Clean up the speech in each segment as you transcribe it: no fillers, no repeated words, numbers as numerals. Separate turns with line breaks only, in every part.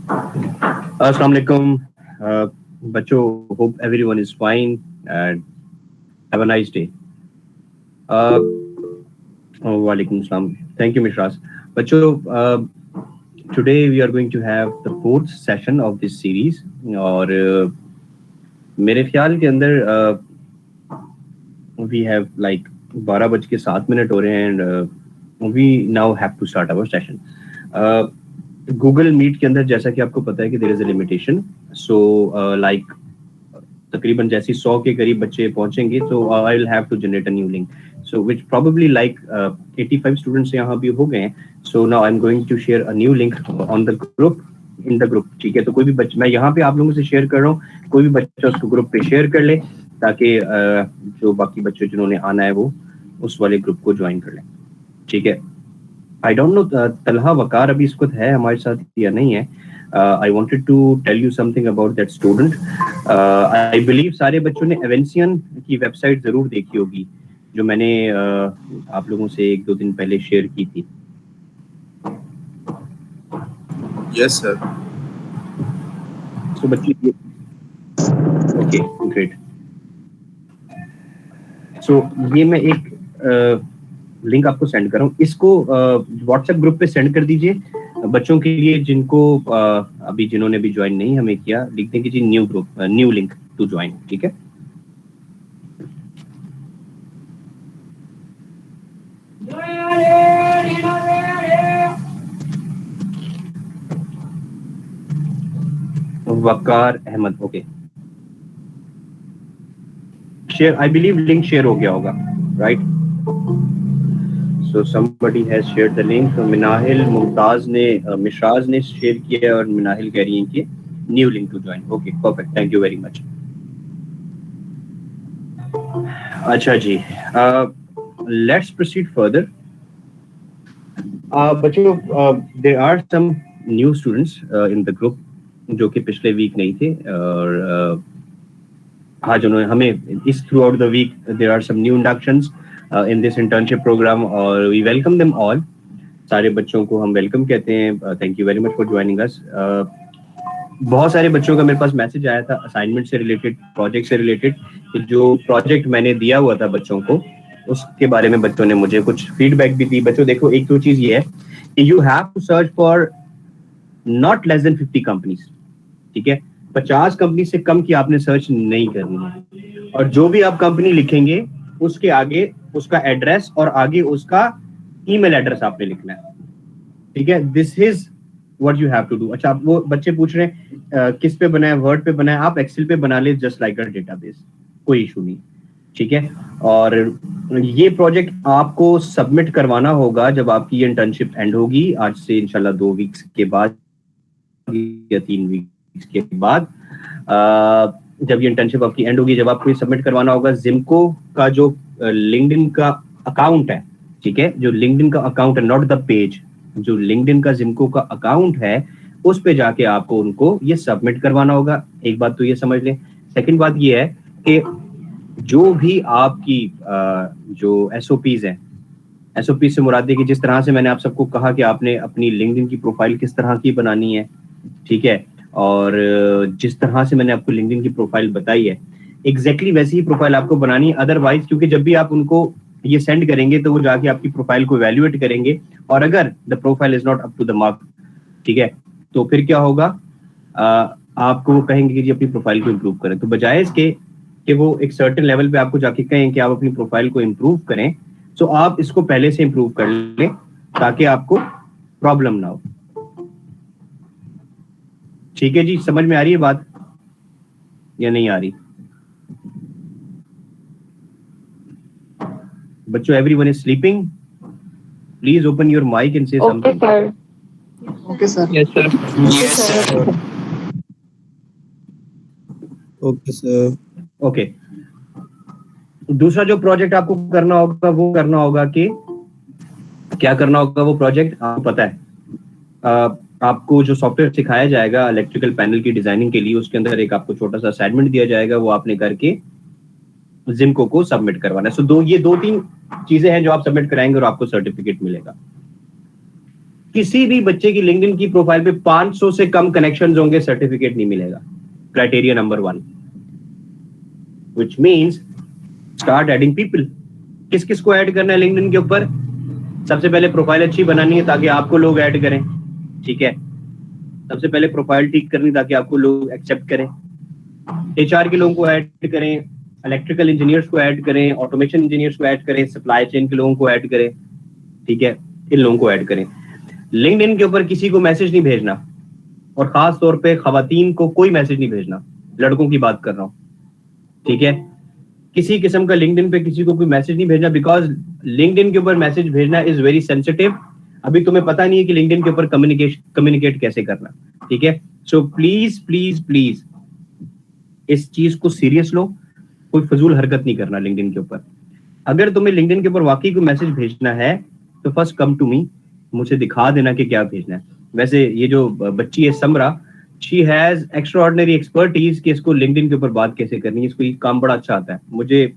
अस्सलाम वालेकुम बच्चों, hope everyone is fine and have a nice day. वालेकुम अस्सलाम, थैंक यू मिश्रास। बच्चों, today we are going to have the fourth session of this series और मेरे ख्याल के अंदर वी हैव लाइक 12:07 हो रहे हैं and we now have to start our session. Google Meet के अंदर जैसा कि आपको पता है कि there is a limitation, so like तकरीबन जैसे 100 के करीब बच्चे पहुंचेंगे तो I will have to generate a new link, so which probably like 85 students यहाँ भी हो गए हैं। So now I am going to share a new link on the group, in the group. ठीक है, तो कोई भी बच्चा, मैं यहाँ पे आप लोगों से शेयर कर रहा हूँ, कोई भी बच्चा उसको ग्रुप पे शेयर कर ले ताकि जो बाकी बच्चे जिन्होंने आना है वो उस वाले ग्रुप को ज्वाइन कर लें। ठीक है, I don't know Talha Waqar अभी इस वक्त है हमारे साथ या नहीं है। I wanted to tell you something about that student. I believe सारे बच्चों ने एवेंसियन की वेबसाइट जरूर देखी होगी जो मैंने आप लोगों से 1-2 दिन पहले शेयर की थी।
Yes sir.
तो बच्चे, ओके ग्रेट। सो ये मैं एक लिंक आपको सेंड कर रहा हूँ, इसको व्हाट्सएप ग्रुप पे सेंड कर दीजिए बच्चों के लिए जिनको अभी जिन्होंने भी ज्वाइन नहीं हमें किया। लिख दें कि जी new group, new link to join. ठीक है, Waqar Ahmed, okay share, I believe link share हो गया होगा, right? So somebody has shared the link. Minahil Mumtaz ने, मिशराज ने शेयर किया है और मिनाहिल कह रही है कि new link to join. Okay perfect, thank you very much. अच्छा जी, लेट्स प्रोसीड फर्दर। बच्चों, there are some new students in the group जो कि पिछले वीक नहीं थे और आज उन्होंने हमें इस throughout the week there are some new inductions in this internship program और वी वेलकम देम ऑल। सारे बच्चों को हम वेलकम कहते हैं। Thank you very much for joining us. बहुत सारे बच्चों का मेरे पास मैसेज आया था असाइनमेंट से रिलेटेड, प्रोजेक्ट से रिलेटेड, जो प्रोजेक्ट मैंने दिया हुआ था बच्चों को उसके बारे में बच्चों ने मुझे कुछ फीडबैक भी दी। बच्चों देखो, एक तो चीज ये है कि you have to search for not less than 50 companies. ठीक है, 50 कंपनी से कम की आपने सर्च नहीं करनी है और जो भी आप कंपनी लिखेंगे उसके आगे उसका एड्रेस और आगे उसका ईमेल एड्रेस आपने लिखना है। ठीक है, this is what you have to do. अच्छा, आप वो बच्चे पूछ रहे हैं किस पे बनाए, वर्ड पे बनाए, आप एक्सेल पे बना ले, जस्ट लाइक अ डेटाबेस, कोई इशू नहीं। ठीक है, और ये प्रोजेक्ट आपको सबमिट करवाना होगा जब आपकी ये इंटर्नशिप एंड होगी, आज से इंशाल्लाह 2 वीक्स के बाद या 3 वीक्स के बाद। जब ये इंटर्नशिप आपकी एंड होगी, जब आपको ये सबमिट करवाना होगा, जिमको का जो लिंक्डइन का अकाउंट है, ठीक है, जो लिंक्डइन का अकाउंट है, नॉट द पेज, जो लिंक्डइन का जिमको का अकाउंट है उस पे जाके आपको उनको ये सबमिट करवाना होगा। एक बात तो ये समझ लें। सेकंड बात ये है कि जो भी आपकी जो एसओपीज हैं, एसओपी से मुराद है कि जिस तरह से मैंने आप सबको कहा कि आपने अपनी लिंक्डइन की प्रोफाइल किस तरह की बनानी है, ठीक है, और जिस तरह से मैंने आपको लिंक्डइन की प्रोफाइल बताई है एग्जैक्टली वैसी ही प्रोफाइल आपको बनानी है। अदरवाइज, क्योंकि जब भी आप उनको ये सेंड करेंगे तो वो जाके आपकी प्रोफाइल को इवैल्यूएट करेंगे और अगर the profile is not up to the mark, ठीक है, तो फिर क्या होगा, आपको वो कहेंगे कि जी अपनी प्रोफाइल को इम्प्रूव करें। तो बजाय इसके कि वो एक सर्टेन लेवल पे आपको जाके कहें कि आप अपनी प्रोफाइल को इम्प्रूव करें, तो आप इसको पहले से इम्प्रूव कर लें ताकि आपको प्रॉब्लम ना हो। ठीक है जी, समझ में आ रही है बात या नहीं आ रही बच्चों? Everyone is sleeping, please open your mic and say something.
Okay sir.
Yes sir.
Yes sir. Okay sir.
Okay, दूसरा जो प्रोजेक्ट आपको करना होगा वो करना होगा कि क्या करना होगा, वो प्रोजेक्ट आपको पता है। आपको जो सॉफ्टवेयर सिखाया जाएगा इलेक्ट्रिकल पैनल की डिजाइनिंग के लिए, उसके अंदर एक आपको छोटा सा असाइनमेंट दिया जाएगा, वो आपने करके जिमको को सबमिट करवाना है। सो ये 2-3 चीजें हैं जो आप सबमिट कराएंगे और आपको सर्टिफिकेट मिलेगा। किसी भी बच्चे की लिंक्डइन की प्रोफाइल पे 500 से कम कनेक्शंस होंगे, सर्टिफिकेट नहीं मिलेगा। Criteria number 1, which means start adding people. किस किस को ऐड करना है लिंक्डइन के ऊपर? सबसे पहले प्रोफाइल अच्छी बनानी है ताकि आपको लोग ऐड करें, ठीक है। सबसे पहले प्रोफाइल ठीक करनी ताकि आपको लोग एक्सेप्ट करें। एचआर के लोगों को ऐड करें, इलेक्ट्रिकल इंजीनियर्स को ऐड करें, ऑटोमेशन इंजीनियर्स को ऐड करें, सप्लाई चेन के लोगों को ऐड करें, ठीक है। इन लोगों को ऐड करें। लिंक्डइन के ऊपर किसी को मैसेज नहीं भेजना, और खास तौर पे खवातीन को कोई मैसेज नहीं भेजना, लड़कों की बात कर रहा हूं, ठीक है। किसी किस्म का लिंक्डइन पे किसी को कोई मैसेज नहीं भेजना, बिकॉज लिंक्डइन के ऊपर मैसेज भेजना इज वेरी सेंसिटिव। अभी तुम्हें पता नहीं है कि लिंक्डइन के ऊपर कम्युनिकेट कैसे करना, ठीक है। सो प्लीज प्लीज प्लीज इस चीज को सीरियस लो, कोई फजूल हरकत नहीं करना लिंक्डइन के ऊपर। अगर तुम्हें लिंक्डइन के ऊपर वाकई कोई मैसेज भेजना है तो फर्स्ट कम टू मी, मुझे दिखा देना कि क्या भेजना है। वैसे ये जो बच्ची है समरा, शी हैज एक्स्ट्राऑर्डिनरी एक्सपर्टीज कि इसको लिंक्डइन के ऊपर बात कैसे करनी है, इसको ये काम बड़ा अच्छा आता है। मुझे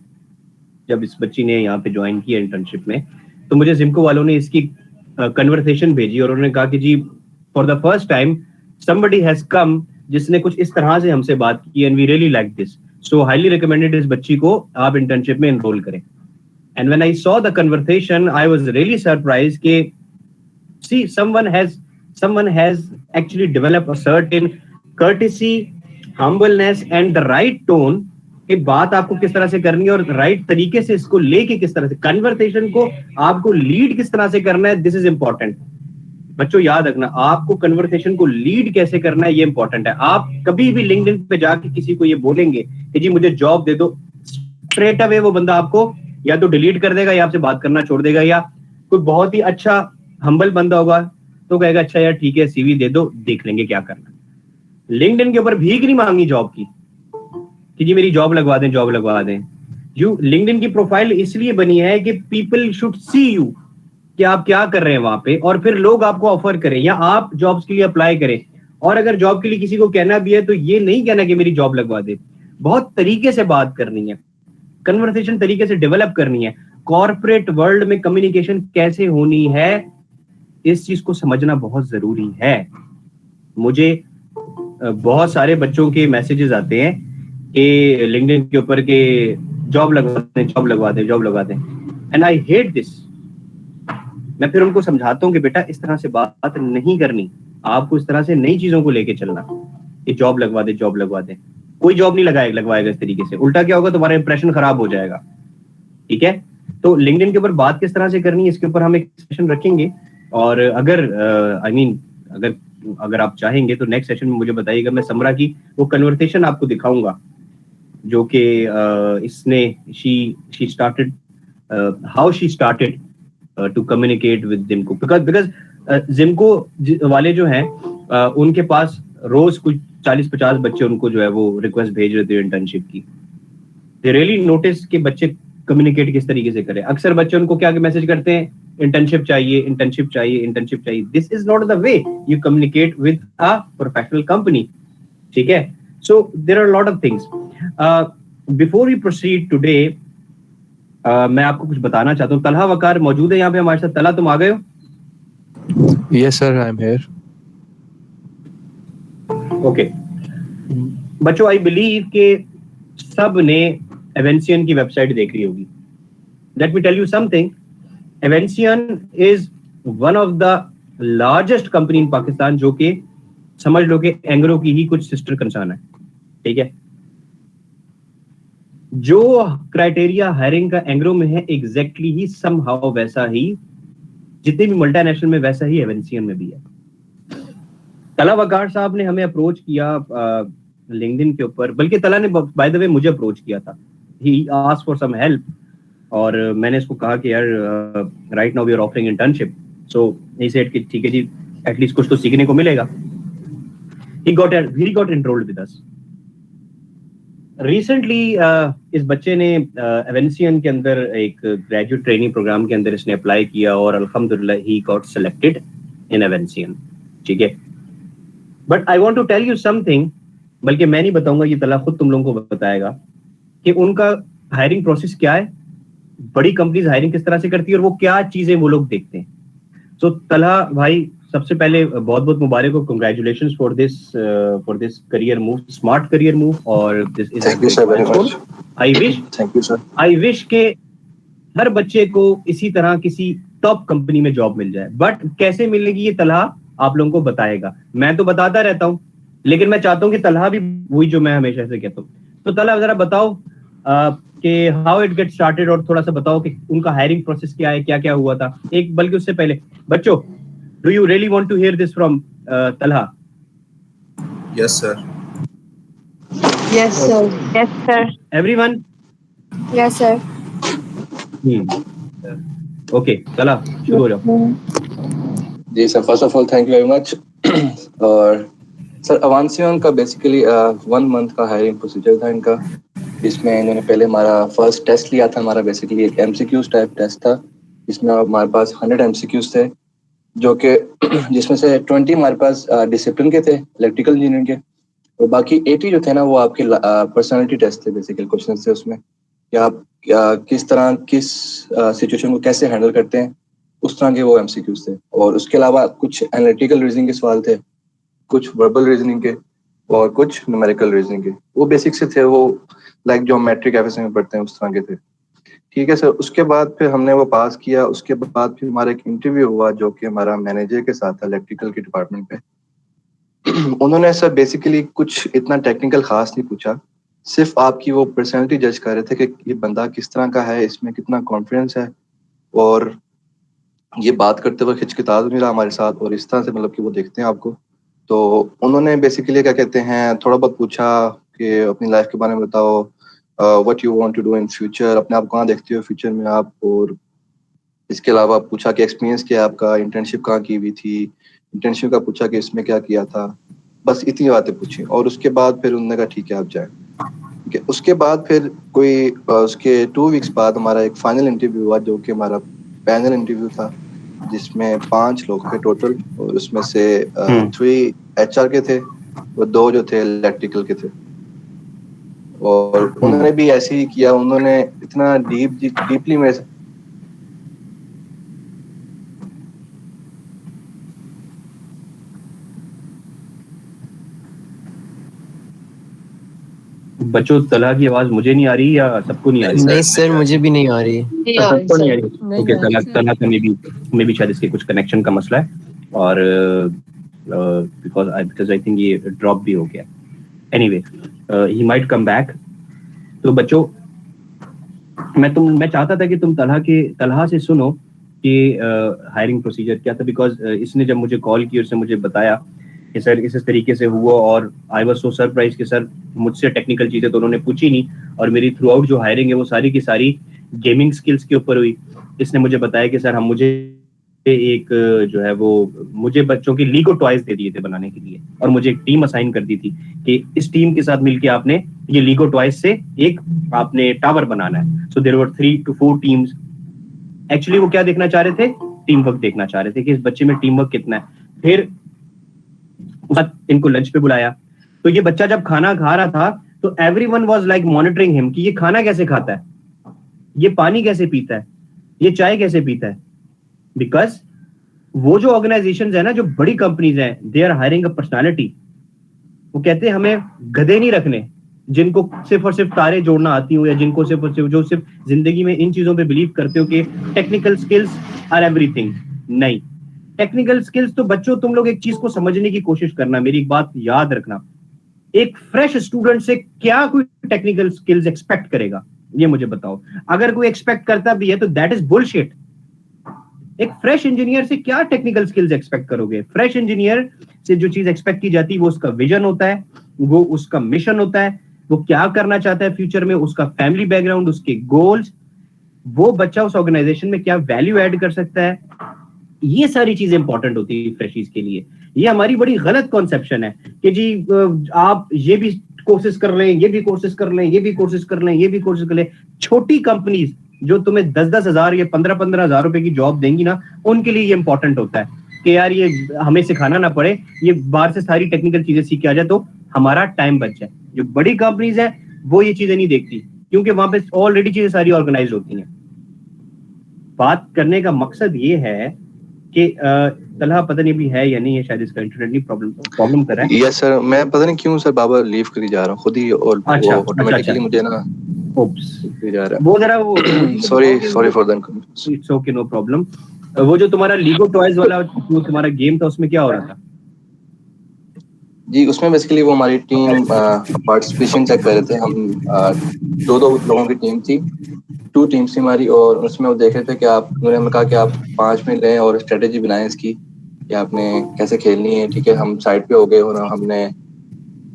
जब इस बच्ची ने यहाँ पे ज्वाइन किया इंटर्नशिप में, तो मुझे जिमको वालों ने इसकी कन्वर्सेशन भेजी और उन्होंने कहा कि जी for the first time somebody has come जिसने कुछ इस तरह से हमसे बात की and we really like this, so highly recommended इस बच्ची को आप इंटर्नशिप में एनरोल करें। And when I saw the conversation I was really surprised कि see someone has actually developed a certain courtesy, humbleness and the right tone कि बात आपको किस तरह से करनी है और राइट तरीके से इसको लेके किस तरह से कन्वर्सेशन को आपको लीड किस तरह से करना है, दिस इज इंपॉर्टेंट। बच्चों याद रखना, आपको कन्वर्सेशन को लीड कैसे करना है ये इंपॉर्टेंट है। आप कभी भी लिंक्डइन पे जाके किसी को ये बोलेंगे कि जी मुझे जॉब दे दो, स्ट्रेट अवे वो बंदा आपको या तो डिलीट कर देगा या आपसे बात करना छोड़ देगा, या कोई बहुत ही अच्छा हम्बल बंदा होगा तो कहेगा अच्छा यार ठीक है सीवी दे दो, देख लेंगे क्या करना। लिंक्डइन के ऊपर भीख नहीं मांगनी जॉब की कि जी मेरी जॉब लगवा दें, जॉब लगवा दें। यू लिंक्डइन की प्रोफाइल इसलिए बनी है कि पीपल शुड सी यू कि आप क्या कर रहे हैं वहां पे, और फिर लोग आपको ऑफर करें या आप जॉब्स के लिए अप्लाई करें। और अगर जॉब के लिए किसी को कहना भी है तो ये नहीं कहना कि मेरी जॉब लगवा दे, बहुत तरीके से बात करनी है, कन्वर्सेशन तरीके से डेवलप करनी है। कॉर्पोरेट वर्ल्ड में कम्युनिकेशन कैसे होनी है इस चीज को समझना बहुत जरूरी है। मुझे बहुत सारे बच्चों के मैसेजेस आते हैं कि लिंक्डइन के ऊपर के जॉब लगवा दें, जॉब लगवा दें, जॉब लगवा दें, एंड आई हेट दिस। मैं फिर उनको समझाता हूँ कि बेटा इस तरह से बात नहीं करनी, आपको इस तरह से नई चीजों को लेके चलना। कि जॉब लगवा दे, जॉब लगवा दे, कोई जॉब नहीं लगवाएगा इस तरीके से। उल्टा क्या होगा, तुम्हारा इंप्रेशन खराब हो जाएगा, ठीक है। तो लिंक्डइन के ऊपर बात किस तरह से करनी है इसके ऊपर हम एक सेशन रखेंगे, और अगर अगर आप चाहेंगे तो नेक्स्ट सेशन में मुझे बताइएगा, मैं समरा की वो कन्वर्सेशन आपको दिखाऊंगा जो कि इसने she started how she started to communicate with जिमको, बिकॉज जिमको वाले जो हैं उनके पास रोज कुछ 40-50 बच्चे उनको जो है वो रिक्वेस्ट भेज रहे थे इंटर्नशिप की। दे रियली नोटिस कि बच्चे कम्युनिकेट किस तरीके से करें। अक्सर बच्चे उनको क्या मैसेज करते हैं, इंटर्नशिप चाहिए, इंटर्नशिप चाहिए, इंटर्नशिप चाहिए। This is not the way you communicate with a professional company, ठीक है। So there are lot of things. Before we proceed today, मैं आपको कुछ बताना चाहता हूँ। तलहा वकार मौजूद है यहाँ पे हमारे साथ। तलहा तुम आ गए हो?
Yes, sir, I'm here.
Okay बच्चों, आई बिलीव के सब ने एवेंसियन की वेबसाइट देख ली होगी। Let me tell you something, Avanceon is one of the largest company in Pakistan, जो कि समझ लो कि एंग्रो की ही कुछ सिस्टर कंसर्न है, ठीक है। जो क्राइटेरिया हायरिंग का एंग्रो में है एग्जैक्टली ही समहाउ वैसा ही जितने भी मल्टीनेशनल में वैसा ही एवेंसियन में भी है। तला वकार साहब ने हमें अप्रोच किया लिंक्डइन के ऊपर, बल्कि तला ने बाय द वे मुझे अप्रोच किया था। He asked for some help, और मैंने इसको कहा कि यार right now we are offering internship, so he said कि ठीक है जी एटलीस्ट कुछ तो सीखने को मिलेगा। He got enrolled with us recently. इस बच्चे ने एवेंसियन के अंदर एक ग्रेजुएट ट्रेनिंग प्रोग्राम के अंदर इसने अप्लाई किया और अल्हम्दुलिल्लाह ही गॉट सिलेक्टेड इन एवेंसियन, ठीक है। But I want to tell you something, बल्कि मैं नहीं बताऊंगा, ये तला खुद तुम लोगों को बताएगा कि उनका हायरिंग प्रोसेस क्या है, बड़ी कंपनीज हायरिंग किस तरह से करती है और वो क्या चीजें वो लोग देखते हैं। सो तला भाई सबसे पहले बहुत बहुत मुबारक हो, congratulations for this career move, smart career move, और this is
thank you sir very much.
Thank you sir. I wish के हर बच्चे को इसी तरह किसी टॉप कंपनी में जॉब मिल जाए, बट कैसे मिलेगी ये तलहा आप लोगों को बताएगा। मैं तो बताता रहता हूँ, लेकिन मैं चाहता हूँ कि तलहा भी वही जो मैं हमेशा से कहता हूँ। तो तलहा जरा बताओ कि हाउ इट गेट स्टार्टेड, और थोड़ा सा बताओ कि उनका हायरिंग प्रोसेस क्या है, क्या क्या हुआ था। एक बल्कि उससे पहले बच्चों, do you really want to hear this from Talha?
Yes sir.
Yes, sir.
Yes, sir.
Everyone?
Yes, sir.
Okay, Talha शुरू हो जाओ।
जी sir, first of all thank you very much. और सर अवांसियन का बेसिकली 1 मंथ का हायरिंग प्रोसीजर था इनका, जिसमें इन्होंने पहले हमारा फर्स्ट टेस्ट लिया था। हमारा बेसिकली एक MCQs टाइप टेस्ट था, जिसमें हमारे पास 100 MCQs थे, जो कि जिसमें से 20 हमारे पास डिसिप्लिन के थे, इलेक्ट्रिकल इंजीनियरिंग के, और बाकी 80 जो थे ना वो आपके पर्सनालिटी टेस्ट थे। बेसिकली क्वेश्चन थे उसमें कि आप किस तरह किस सिचुएशन को कैसे हैंडल करते हैं, उस तरह के वो MCQs थे। और उसके अलावा कुछ एनालिटिकल रीजनिंग के सवाल थे, कुछ वर्बल रीजनिंग के, और कुछ न्यूमेरिकल रीजनिंग के। वो बेसिक से थे, वो लाइक जो मैट्रिक एफएससी में पढ़ते हैं उस तरह के थे। ठीक है सर। उसके बाद फिर हमने वो पास किया। उसके बाद फिर हमारा एक इंटरव्यू हुआ जो कि हमारा मैनेजर के साथ था इलेक्ट्रिकल के डिपार्टमेंट पे। उन्होंने सर बेसिकली कुछ इतना टेक्निकल खास नहीं पूछा, सिर्फ आपकी वो पर्सनैलिटी जज कर रहे थे कि ये बंदा किस तरह का है, इसमें कितना कॉन्फिडेंस है, और ये बात करते हुए हिचकिचा तो नहीं रहा हमारे साथ, और इस तरह से मतलब कि वो देखते हैं आपको। तो उन्होंने बेसिकली क्या कहते हैं थोड़ा बहुत पूछा कि अपनी लाइफ के बारे में बताओ, what you want to do in future, अपने आप कहाँ देखते हो फ्यूचर में आप, और इसके अलावा पूछा कि एक्सपीरियंस क्या है आपका, इंटर्नशिप कहाँ की हुई थी, इंटर्नशिप का पूछा कि इसमें क्या किया था। बस इतनी बातें पूछी, और उसके बाद फिर उन्होंने कहा ठीक है आप जाएं। ठीक है। उसके बाद फिर कोई उसके 2 वीक्स बाद हमारा एक फाइनल इंटरव्यू हुआ, जो कि हमारा पैनल इंटरव्यू था, जिसमें 5 लोग थे टोटल, और उसमें से 3 HR के थे और 2 जो थे इलेक्ट्रिकल के थे। और उन्होंने भी ऐसे ही किया, उन्होंने इतना डीपली मेरे
बच्चों, तलहा की आवाज मुझे नहीं आ रही या सबको नहीं आ रही?
नहीं सर, मुझे भी नहीं आ रही।
सबको नहीं आ रही। ओके, तलहा का मे बी शायद इसके कुछ कनेक्शन का मसला है, और बिकॉज आई थिंक ये ड्रॉप भी हो गया। Anyway, he might come back. तो बच्चों, मैं चाहता था कि तुम तलहा से सुनो कि हायरिंग प्रोसीजर क्या था, बिकॉज इसने जब मुझे कॉल की, उसने मुझे बताया कि सर इस तरीके से हुआ, और आई वाज सो सरप्राइज कि सर मुझसे टेक्निकल चीजें तो उन्होंने पूछी नहीं, और मेरी थ्रू आउट जो हायरिंग है वो सारी की सारी गेमिंग स्किल्स के ऊपर हुई। इसने मुझे बताया कि सर हम मुझे एक जो है वो मुझे बच्चों के लीगो टॉयज दे दिए थे बनाने के लिए, और मुझे एक टीम असाइन कर दी थी कि इस टीम के साथ मिलके आपने ये लीगो टॉयज से एक आपने टावर बनाना है। So there were 3 to 4 teams. Actually वो क्या देखना चाह रहे थे? टीम वर्क देखना चाह रहे थे कि इस बच्चे में टीम वर्क कितना है। फिर इनको लंच पे बुलाया, तो ये बच्चा जब खाना खा रहा था तो everyone was like monitoring him कि ये खाना कैसे खाता है, ये पानी कैसे पीता है, ये चाय कैसे पीता है। बिकॉज वो जो ऑर्गेनाइजेशंस है ना, जो बड़ी कंपनीज हैं, they are hiring a personality. वो कहते हैं हमें गधे नहीं रखने जिनको सिर्फ और सिर्फ तारे जोड़ना आती हो, या जिनको सिर्फ और सिर्फ जो सिर्फ जिंदगी में इन चीजों पे बिलीव करते हो कि टेक्निकल स्किल्स आर एवरीथिंग। नहीं, टेक्निकल स्किल्स तो बच्चों तुम लोग एक चीज को समझने की कोशिश करना, मेरी एक बात याद रखना, एक फ्रेश स्टूडेंट से क्या कोई टेक्निकल स्किल्स एक्सपेक्ट करेगा, ये मुझे बताओ। अगर कोई एक्सपेक्ट करता भी है तो दैट इज बुलशिट। एक फ्रेश इंजीनियर से क्या टेक्निकल स्किल्स एक्सपेक्ट करोगे? फ्रेश इंजीनियर से जो चीज एक्सपेक्ट की जाती है वो उसका विजन होता है, वो उसका मिशन होता है, वो क्या करना चाहता है फ्यूचर में, उसका फैमिली बैकग्राउंड, उसके गोल्स, वो बच्चा उस ऑर्गेनाइजेशन में क्या वैल्यू ऐड कर सकता है। ये सारी चीजें इंपॉर्टेंट होती है फ्रेशीज के लिए। ये हमारी बड़ी गलत कॉन्सेप्शन है कि जी आप ये भी कोर्सेज कर लें, ये भी कोर्सेज कर लें, ये भी कोर्सेज कर लें, ये भी कोर्सेज कर लें। छोटी कंपनीज जो तुम्हें 10-10 हजार या 15-15 हजार रुपए की जॉब देंगी ना, उनके लिए ये इंपॉर्टेंट होता है कि यार ये हमें सिखाना ना पड़े, ये बाहर से सारी टेक्निकल चीजें सीख के आ जाए तो हमारा टाइम बच जाए। जो बड़ी कंपनीज है वो ये चीजें नहीं देखती, क्योंकि वहां पे ऑलरेडी चीजें सारी ऑर्गेनाइज होती हैं। बात करने का मकसद ये है कि तलहा पता नहीं अभी है या नहीं है, शायद इसका इंटरनेट नहीं प्रॉब्लम कर रहा है।
यस सर, मैं पता नहीं क्यों सर बाबा लीव करी जा रहा हूँ खुद ही, और
अच्छा,
वो ऑटोमेटिकली मुझे ना
ओप्स
करी जा रहा
वो जरा वो
है। Sorry for that.
It's okay, no problem. वो जो तुम्हारा लीगो टॉयज वाला जो तुम्हारा गेम था उसमें क्या हो रहा था?
जी उसमें बेसिकली वो हमारी टीम पार्टिसिपेशन चेक कर रहे थे हम। दो लोगों की टीम थी, 2 टीम्स थी हमारी, और उसमें वो देख रहे थे कि उन्होंने हमें कहा कि आप 5 मिनट लें और स्ट्रेटेजी बनाएं इसकी कि आपने कैसे खेलनी है। ठीक है, हम साइड पे हो गए और हमने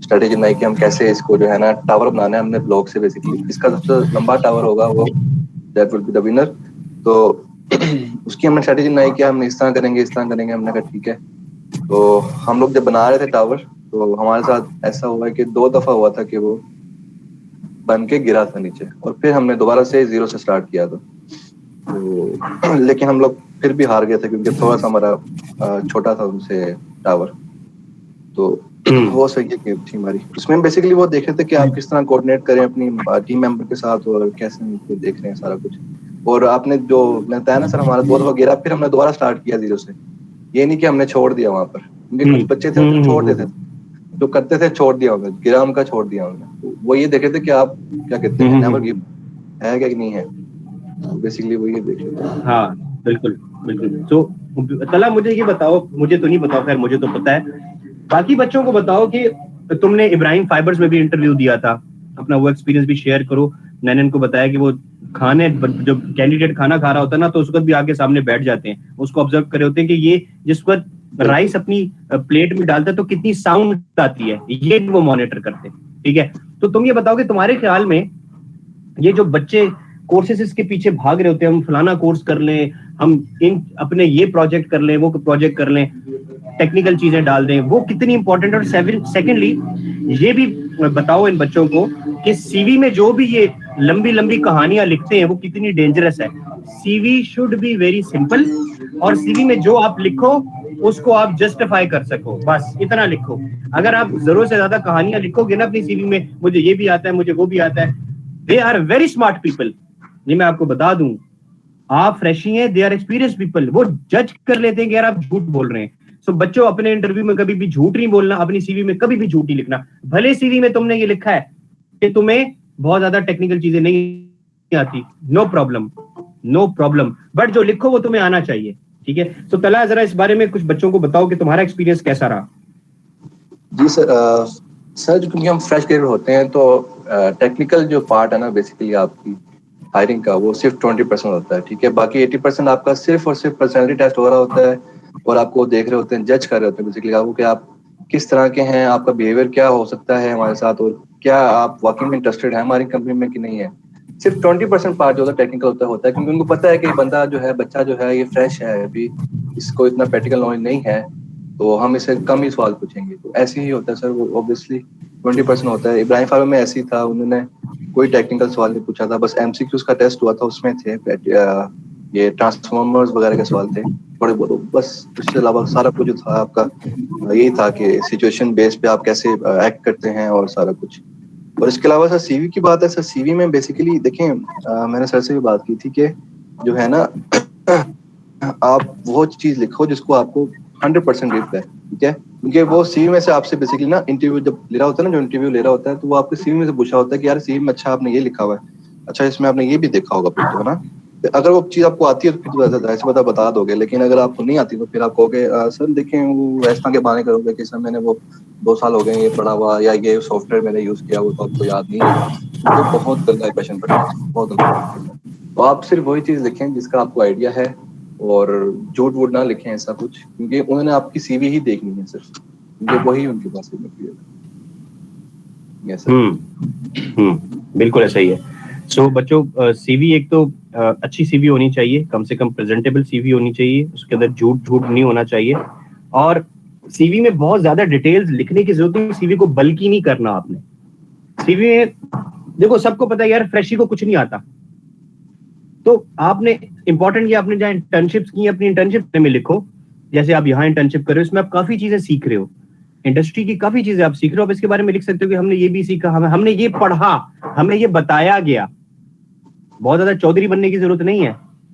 स्ट्रेटेजी बनाई कि हम कैसे इसको जो है ना टावर बनाना है हमने ब्लॉक से। बेसिकली इसका सबसे लंबा टावर होगा वो that will be the winner. तो उसकी हमने स्ट्रेटेजी बनाई कि हम इस तरह करेंगे। हमने कहा ठीक है। तो हम लोग जब बना रहे थे टावर, तो हमारे साथ ऐसा हुआ कि 2 दफा हुआ था कि वो बन के गिरा था नीचे, और फिर हमने दोबारा से 0 से स्टार्ट किया था। तो लेकिन हम लोग फिर भी हार गए थे क्योंकि थोड़ा सा हमारा छोटा था उनसे टावर। तो वो सही गेम थी हमारी। उसमें बेसिकली वो देख रहे थे कि आप किस तरह कोऑर्डिनेट करें अपनी टीम मेंबर के साथ, और कैसे उनको देख रहे हैं सारा कुछ। और आपने जो बताया ना सर, हमारा 2 दफा गिरा, फिर हमने दोबारा स्टार्ट किया 0 से। ये नहीं कि हमने छोड़ दिया वहां पर, क्योंकि कुछ बच्चे थे जो छोड़ देते थे, जो करते थे छोड़ दिया उन्होंने, गिरा उनका छोड़ दिया उन्होंने। तो वो ये देख रहे थे कि आप क्या कहते हैं नेवर गिव है क्या कि नहीं है। बेसिकली वो ये देख रहे थे।
हाँ बिल्कुल बिल्कुल। तो तला मुझे ये बताओ, मुझे तो नहीं बताओ, खैर मुझे तो पता है, बाकी बच्चों को बताओ कि तुमने इब्राहिम फाइबर्स में भी इंटरव्यू दिया था, अपना वो एक्सपीरियंस भी शेयर करो। मैंने इनको बताया कि वो खाने जब कैंडिडेट खाना खा रहा होता है ना, तो उस वक्त भी आगे सामने बैठ जाते हैं, उसको ऑब्जर्व कर रहे होते हैं कि ये जिस वक्त राइस अपनी प्लेट में डालता है तो कितनी साउंड आती है, ये वो मॉनिटर करते हैं। ठीक है, तो तुम ये बताओ कि तुम्हारे ख्याल में ये जो बच्चे कोर्सेस के पीछे भाग रहे होते हैं, हम फलाना कोर्स कर लें, हम इन अपने ये प्रोजेक्ट कर लें, वो प्रोजेक्ट कर लें, टेक्निकल चीजें डाल दें, वो कितनी इंपॉर्टेंट। और सेकेंडली ये भी बताओ इन बच्चों को कि सीवी में जो भी ये लंबी लंबी कहानियां लिखते हैं वो कितनी डेंजरस है। CV should be very simple, और सीवी में जो आप लिखो उसको आप जस्टिफाई कर सको, बस इतना लिखो। अगर आप जरूरत से ज्यादा कहानियां लिखोगे ना अपनी सीवी में, मुझे ये भी आता है, मुझे वो भी आता है, they are very smart people. ये मैं आपको बता दूं, आप फ्रेशी हैं, दे आर एक्सपीरियंस पीपल, वो जज कर लेते हैं कि यार आप झूठ बोल रहे हैं। सो बच्चों, अपने इंटरव्यू में कभी भी झूठ नहीं बोलना, अपनी सीवी में कभी भी झूठ नहीं लिखना। भले सीवी में तुमने ये लिखा है कि तुम्हें बहुत ज्यादा टेक्निकल चीजें नहीं आती, नो प्रॉब्लम, बट जो लिखो वो तुम्हें आना चाहिए। ठीक है, तो तला जरा इस बारे में कुछ बच्चों को बताओ कि तुम्हारा एक्सपीरियंस कैसा रहा।
जी सर क्योंकि हम फ्रेश ग्रेजुएट होते हैं, तो टेक्निकल जो पार्ट है ना बेसिकली आपकी हायरिंग का, वो सिर्फ 20% होता है। ठीक है, बाकी 80% आपका सिर्फ और सिर्फ पर्सनैलिटी टेस्ट हो रहा होता है, और आपको देख रहे होते हैं, जज कर रहे होते हैं बेसिकली आपको कि आप किस तरह के हैं, आपका बिहेवियर क्या हो सकता है हमारे साथ, और क्या आप वाकई में इंटरेस्टेड है हमारी कंपनी में कि नहीं है। सिर्फ 20% पार्ट जो टेक्निकल होता है, क्योंकि उनको पता है कि बंदा जो है, बच्चा जो है, ये फ्रेश है, अभी इसको इतना प्रैक्टिकल नॉलेज नहीं है, तो हम इससे कम ही सवाल पूछेंगे। तो ऐसे ही होता है सर, वो ऑब्वियसली 20% होता है। इब्राहिम फाइबर में ऐसे ही था, उन्होंने कोई टेक्निकल सवाल नहीं पूछा था, बस एमसीक्यूज का टेस्ट हुआ था, उसमें थे ये ट्रांसफॉर्मर्स वगैरह के सवाल थे थोड़े बहुत, बस उसके अलावा सारा कुछ जो था आपका यही था कि सिचुएशन बेस पे आप कैसे एक्ट करते हैं और सारा कुछ। और इसके अलावा सर सीवी की बात है, सर सीवी में बेसिकली देखें, मैंने सर से भी बात की थी कि जो है ना आप वो चीज लिखो जिसको आपको 100% गिफ्ट है। ठीक है, क्योंकि वो सीवी में से आपसे बेसिकली ना इंटरव्यू जब ले रहा होता है ना, जो इंटरव्यू ले रहा होता है, तो वो आपके सीवी में से पूछा होता है कि यार सीवी में अच्छा आपने ये लिखा हुआ है, अच्छा इसमें आपने ये भी देखा होगा फिर तो, है ना। अगर वो चीज आपको आती है तो फिर ऐसे बता दोगे, लेकिन अगर आपको नहीं आती तो फिर आप कहोगे सर देखें, वो ऐसा के बहाने करोगे कि सर मैंने वो 2 साल हो गए ये पढ़ा हुआ, या ये सॉफ्टवेयर मैंने यूज किया, वो तो आपको याद नहीं है। वो बहुत गंदा क्वेश्चन पड़ता है, बहुत गंदा। तो आप सिर्फ वही चीज लिखें जिसका आपको आइडिया है, और झूठ वूठ ना लिखें ऐसा कुछ, क्योंकि उन्होंने आपकी सीवी ही देखनी है सिर्फ, क्योंकि वही उनके पास मटेरियल है। यस
बिल्कुल ऐसा ही है। सो बच्चों, सीवी एक तो अच्छी सीवी होनी चाहिए, कम से कम प्रेजेंटेबल सीवी होनी चाहिए, उसके अंदर झूठ नहीं होना चाहिए, और सीवी में बहुत ज्यादा डिटेल्स लिखने की जरूरत नहीं, सीवी को बल्कि नहीं करना आपने। सीवी में देखो, सबको पता है यार फ्रेशी को कुछ नहीं आता, तो आपने इंपॉर्टेंट ये आपने जहाँ इंटर्नशिप्स की, अपनी इंटर्नशिप में लिखो, जैसे आप यहाँ इंटर्नशिप कर रहे हो, इसमें आप काफी चीजें सीख रहे हो, इंडस्ट्री की काफी चीजें आप सीख रहे हो। अब इसके बारे में लिख सकते हो कि हमने ये भी सीखा, हमने ये पढ़ा, हमें ये बताया गया। बहुत ज्यादा चौधरी बनने की जरूरत नहीं है,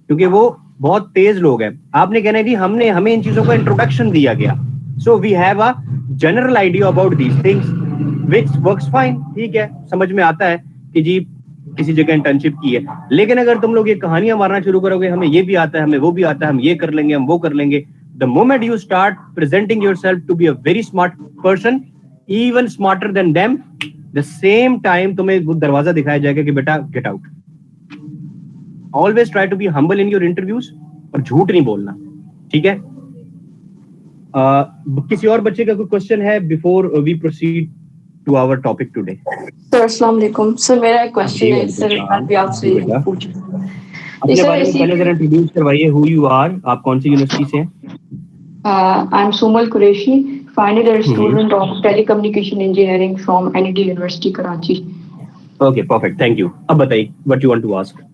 क्योंकि वो बहुत तेज लोग हैं, आपने कहना है जी हमें इन चीजों का इंट्रोडक्शन दिया गया, so we have a general idea about these things which works fine, ठीक है, समझ में आता है कि जी किसी जगह इंटर्नशिप की है। लेकिन अगर तुम लोग ये कहानियां मारना शुरू करोगे, हमें ये भी आता है, हमें वो भी आता है, हम ये कर लेंगे, हम वो कर लेंगे, the moment you start presenting yourself to be a very smart person, even smarter than them, the same time तुम्हें वो दरवाजा दिखाया जाएगा कि बेटा get out. Always try to be humble in your interviews और झूठ नहीं बोलना, ठीक है। किसी और बच्चे का कोई क्वेश्चन है before we proceed to our topic today?
Sir अस्सलाम वालेकुम। सर मेरा एक क्वेश्चन है सर, मैं भी आपसे पूछूं।
अपने बारे में पहले जरा इंट्रोड्यूस करवाइए, हु यू आर, आप कौन सी यूनिवर्सिटी से हैं?
I am Sumal Qureshi, final year student of telecommunication engineering from NET university Karachi.
Okay perfect, thank you. अब बताइए what you want to ask.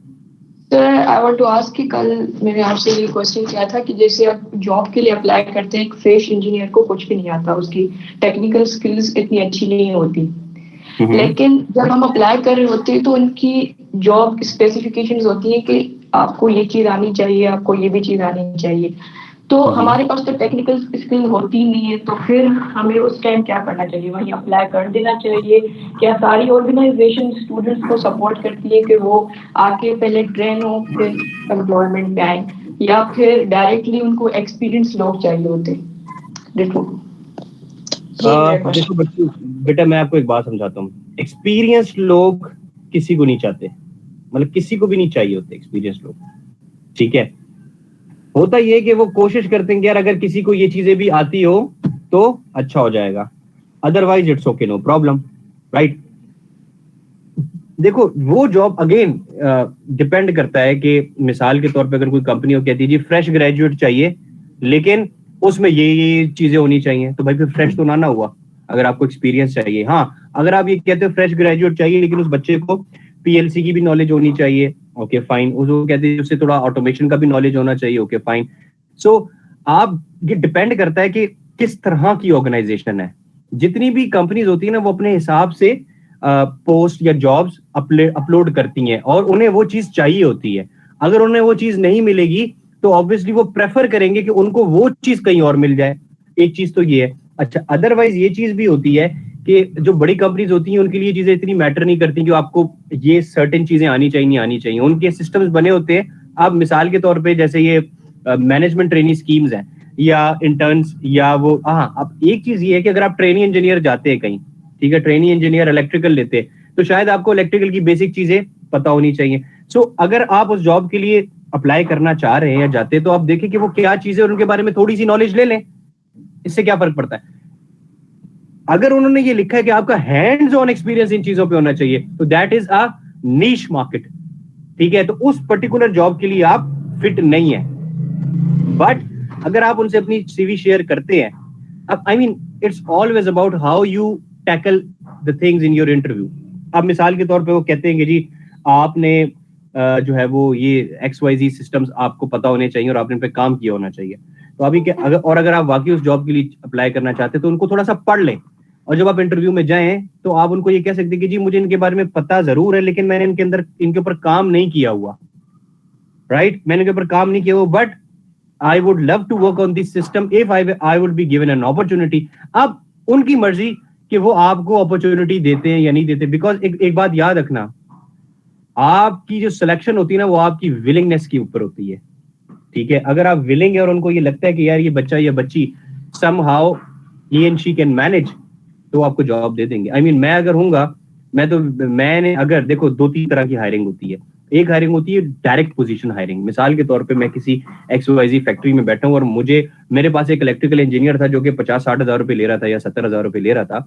Sir I want to ask कि कल मैंने आपसे ये क्वेश्चन किया था कि जैसे आप जॉब के लिए अप्लाई करते हैं, एक फ्रेश इंजीनियर को कुछ भी नहीं आता, उसकी टेक्निकल स्किल्स इतनी अच्छी नहीं होती, लेकिन जब हम अप्लाई कर रहे होते हैं तो उनकी जॉब स्पेसिफिकेशंस होती है कि आपको ये चीज आनी चाहिए, आपको ये भी चीज आनी चाहिए, तो हमारे पास तो टेक्निकल स्किल होती नहीं है, तो फिर हमें उस टाइम क्या करना चाहिए? वहीं अप्लाई कर देना चाहिए? क्या सारी ऑर्गेनाइजेशन स्टूडेंट्स को सपोर्ट करती है कि वो आके पहले ट्रेन हो फिर एम्प्लॉयमेंट पे आए, या फिर डायरेक्टली उनको एक्सपीरियंस लोग चाहिए होते? देखो
बेटा मैं आपको एक बात समझाता हूँ, एक्सपीरियंस लोग किसी को नहीं चाहते, मतलब किसी को भी नहीं चाहिए होते एक्सपीरियंस लोग, ठीक है। होता ये कि वो कोशिश करते हैं कि यार अगर किसी को ये चीजें भी आती हो तो अच्छा हो जाएगा, otherwise it's okay, no problem, right. देखो वो जॉब अगेन डिपेंड करता है कि मिसाल के तौर पे अगर कोई कंपनी हो कहती है जी फ्रेश ग्रेजुएट चाहिए लेकिन उसमें ये चीजें होनी चाहिए, तो भाई फिर फ्रेश तो ना हुआ अगर आपको एक्सपीरियंस चाहिए। हाँ अगर आप ये कहते हो फ्रेश ग्रेजुएट चाहिए लेकिन उस बच्चे को पीएलसी की भी नॉलेज होनी चाहिए, ओके फाइन, उसको कहते हैं उससे थोड़ा ऑटोमेशन का भी नॉलेज होना चाहिए, ओके फाइन। सो आप ये डिपेंड करता है कि किस तरह की ऑर्गेनाइजेशन है। जितनी भी कंपनीज होती है ना वो अपने हिसाब से पोस्ट या जॉब्स अपलोड करती हैं और उन्हें वो चीज चाहिए होती है। अगर उन्हें वो चीज नहीं मिलेगी तो ऑब्वियसली वो प्रेफर करेंगे कि उनको वो चीज कहीं और मिल जाए, एक चीज तो ये है। अच्छा अदरवाइज ये चीज भी होती है कि जो बड़ी कंपनीज होती हैं उनके लिए चीजें इतनी मैटर नहीं करती कि आपको ये सर्टेन चीजें आनी चाहिए नहीं आनी चाहिए, उनके सिस्टम्स बने होते हैं। आप मिसाल के तौर पे जैसे ये मैनेजमेंट ट्रेनिंग स्कीम्स हैं या इंटर्न्स या वो, हाँ अब एक चीज ये है कि अगर आप ट्रेनिंग इंजीनियर जाते हैं कहीं, ठीक है, ट्रेनिंग इंजीनियर इलेक्ट्रिकल लेते हैं तो शायद आपको इलेक्ट्रिकल की बेसिक चीजें पता होनी चाहिए। सो अगर आप उस जॉब के लिए अप्लाई करना चाह रहे हैं या जाते हैं तो आप देखें कि वो क्या चीजें और उनके बारे में थोड़ी सी नॉलेज ले लें, इससे क्या फर्क पड़ता है। अगर उन्होंने ये लिखा है कि आपका हैंड्स ऑन एक्सपीरियंस इन चीजों पे होना चाहिए तो that is a niche market, ठीक है, तो उस पर्टिकुलर जॉब के लिए आप फिट नहीं है। बट अगर आप उनसे अपनी सीवी शेयर करते हैं, अब I mean it's always about how you tackle the things in your interview. अब मिसाल के तौर पे वो कहते हैं कि जी आपने जो है वो ये XYZ सिस्टम्स आपको पता होने चाहिए और आपने पे काम किया होना चाहिए। तो अभी अगर आप वाकई उस जॉब के लिए अप्लाई करना चाहते हैं तो उनको थोड़ा सा पढ़ लें और जब आप इंटरव्यू में जाएं तो आप उनको ये कह सकते हैं कि जी मुझे इनके बारे में पता जरूर है लेकिन मैंने इनके ऊपर काम नहीं किया हुआ, राइट, मैंने इनके ऊपर काम नहीं किया हुआ, but I would love to work on this system if I would be given an opportunity. अब उनकी मर्जी कि वो आपको अपॉर्चुनिटी देते हैं या नहीं देते, बिकॉज एक बात याद रखना, आपकी जो सिलेक्शन होती है ना वो आपकी विलिंगनेस के ऊपर होती है, ठीक है। अगर आप विलिंग है और उनको ये लगता है कि यार ये बच्चा या बच्ची somehow he and she can manage तो आपको जॉब दे देंगे। आई मीन मैं अगर हूंगा मैंने अगर देखो 2-3 तरह की हायरिंग होती है। एक हायरिंग होती है डायरेक्ट पोजीशन हायरिंग, मिसाल के तौर पे मैं किसी XYZ फैक्ट्री में बैठा हूँ और मेरे पास एक इलेक्ट्रिकल इंजीनियर था जो कि 50-60 हजार रुपए ले रहा था या 70 हजार रुपए ले रहा था,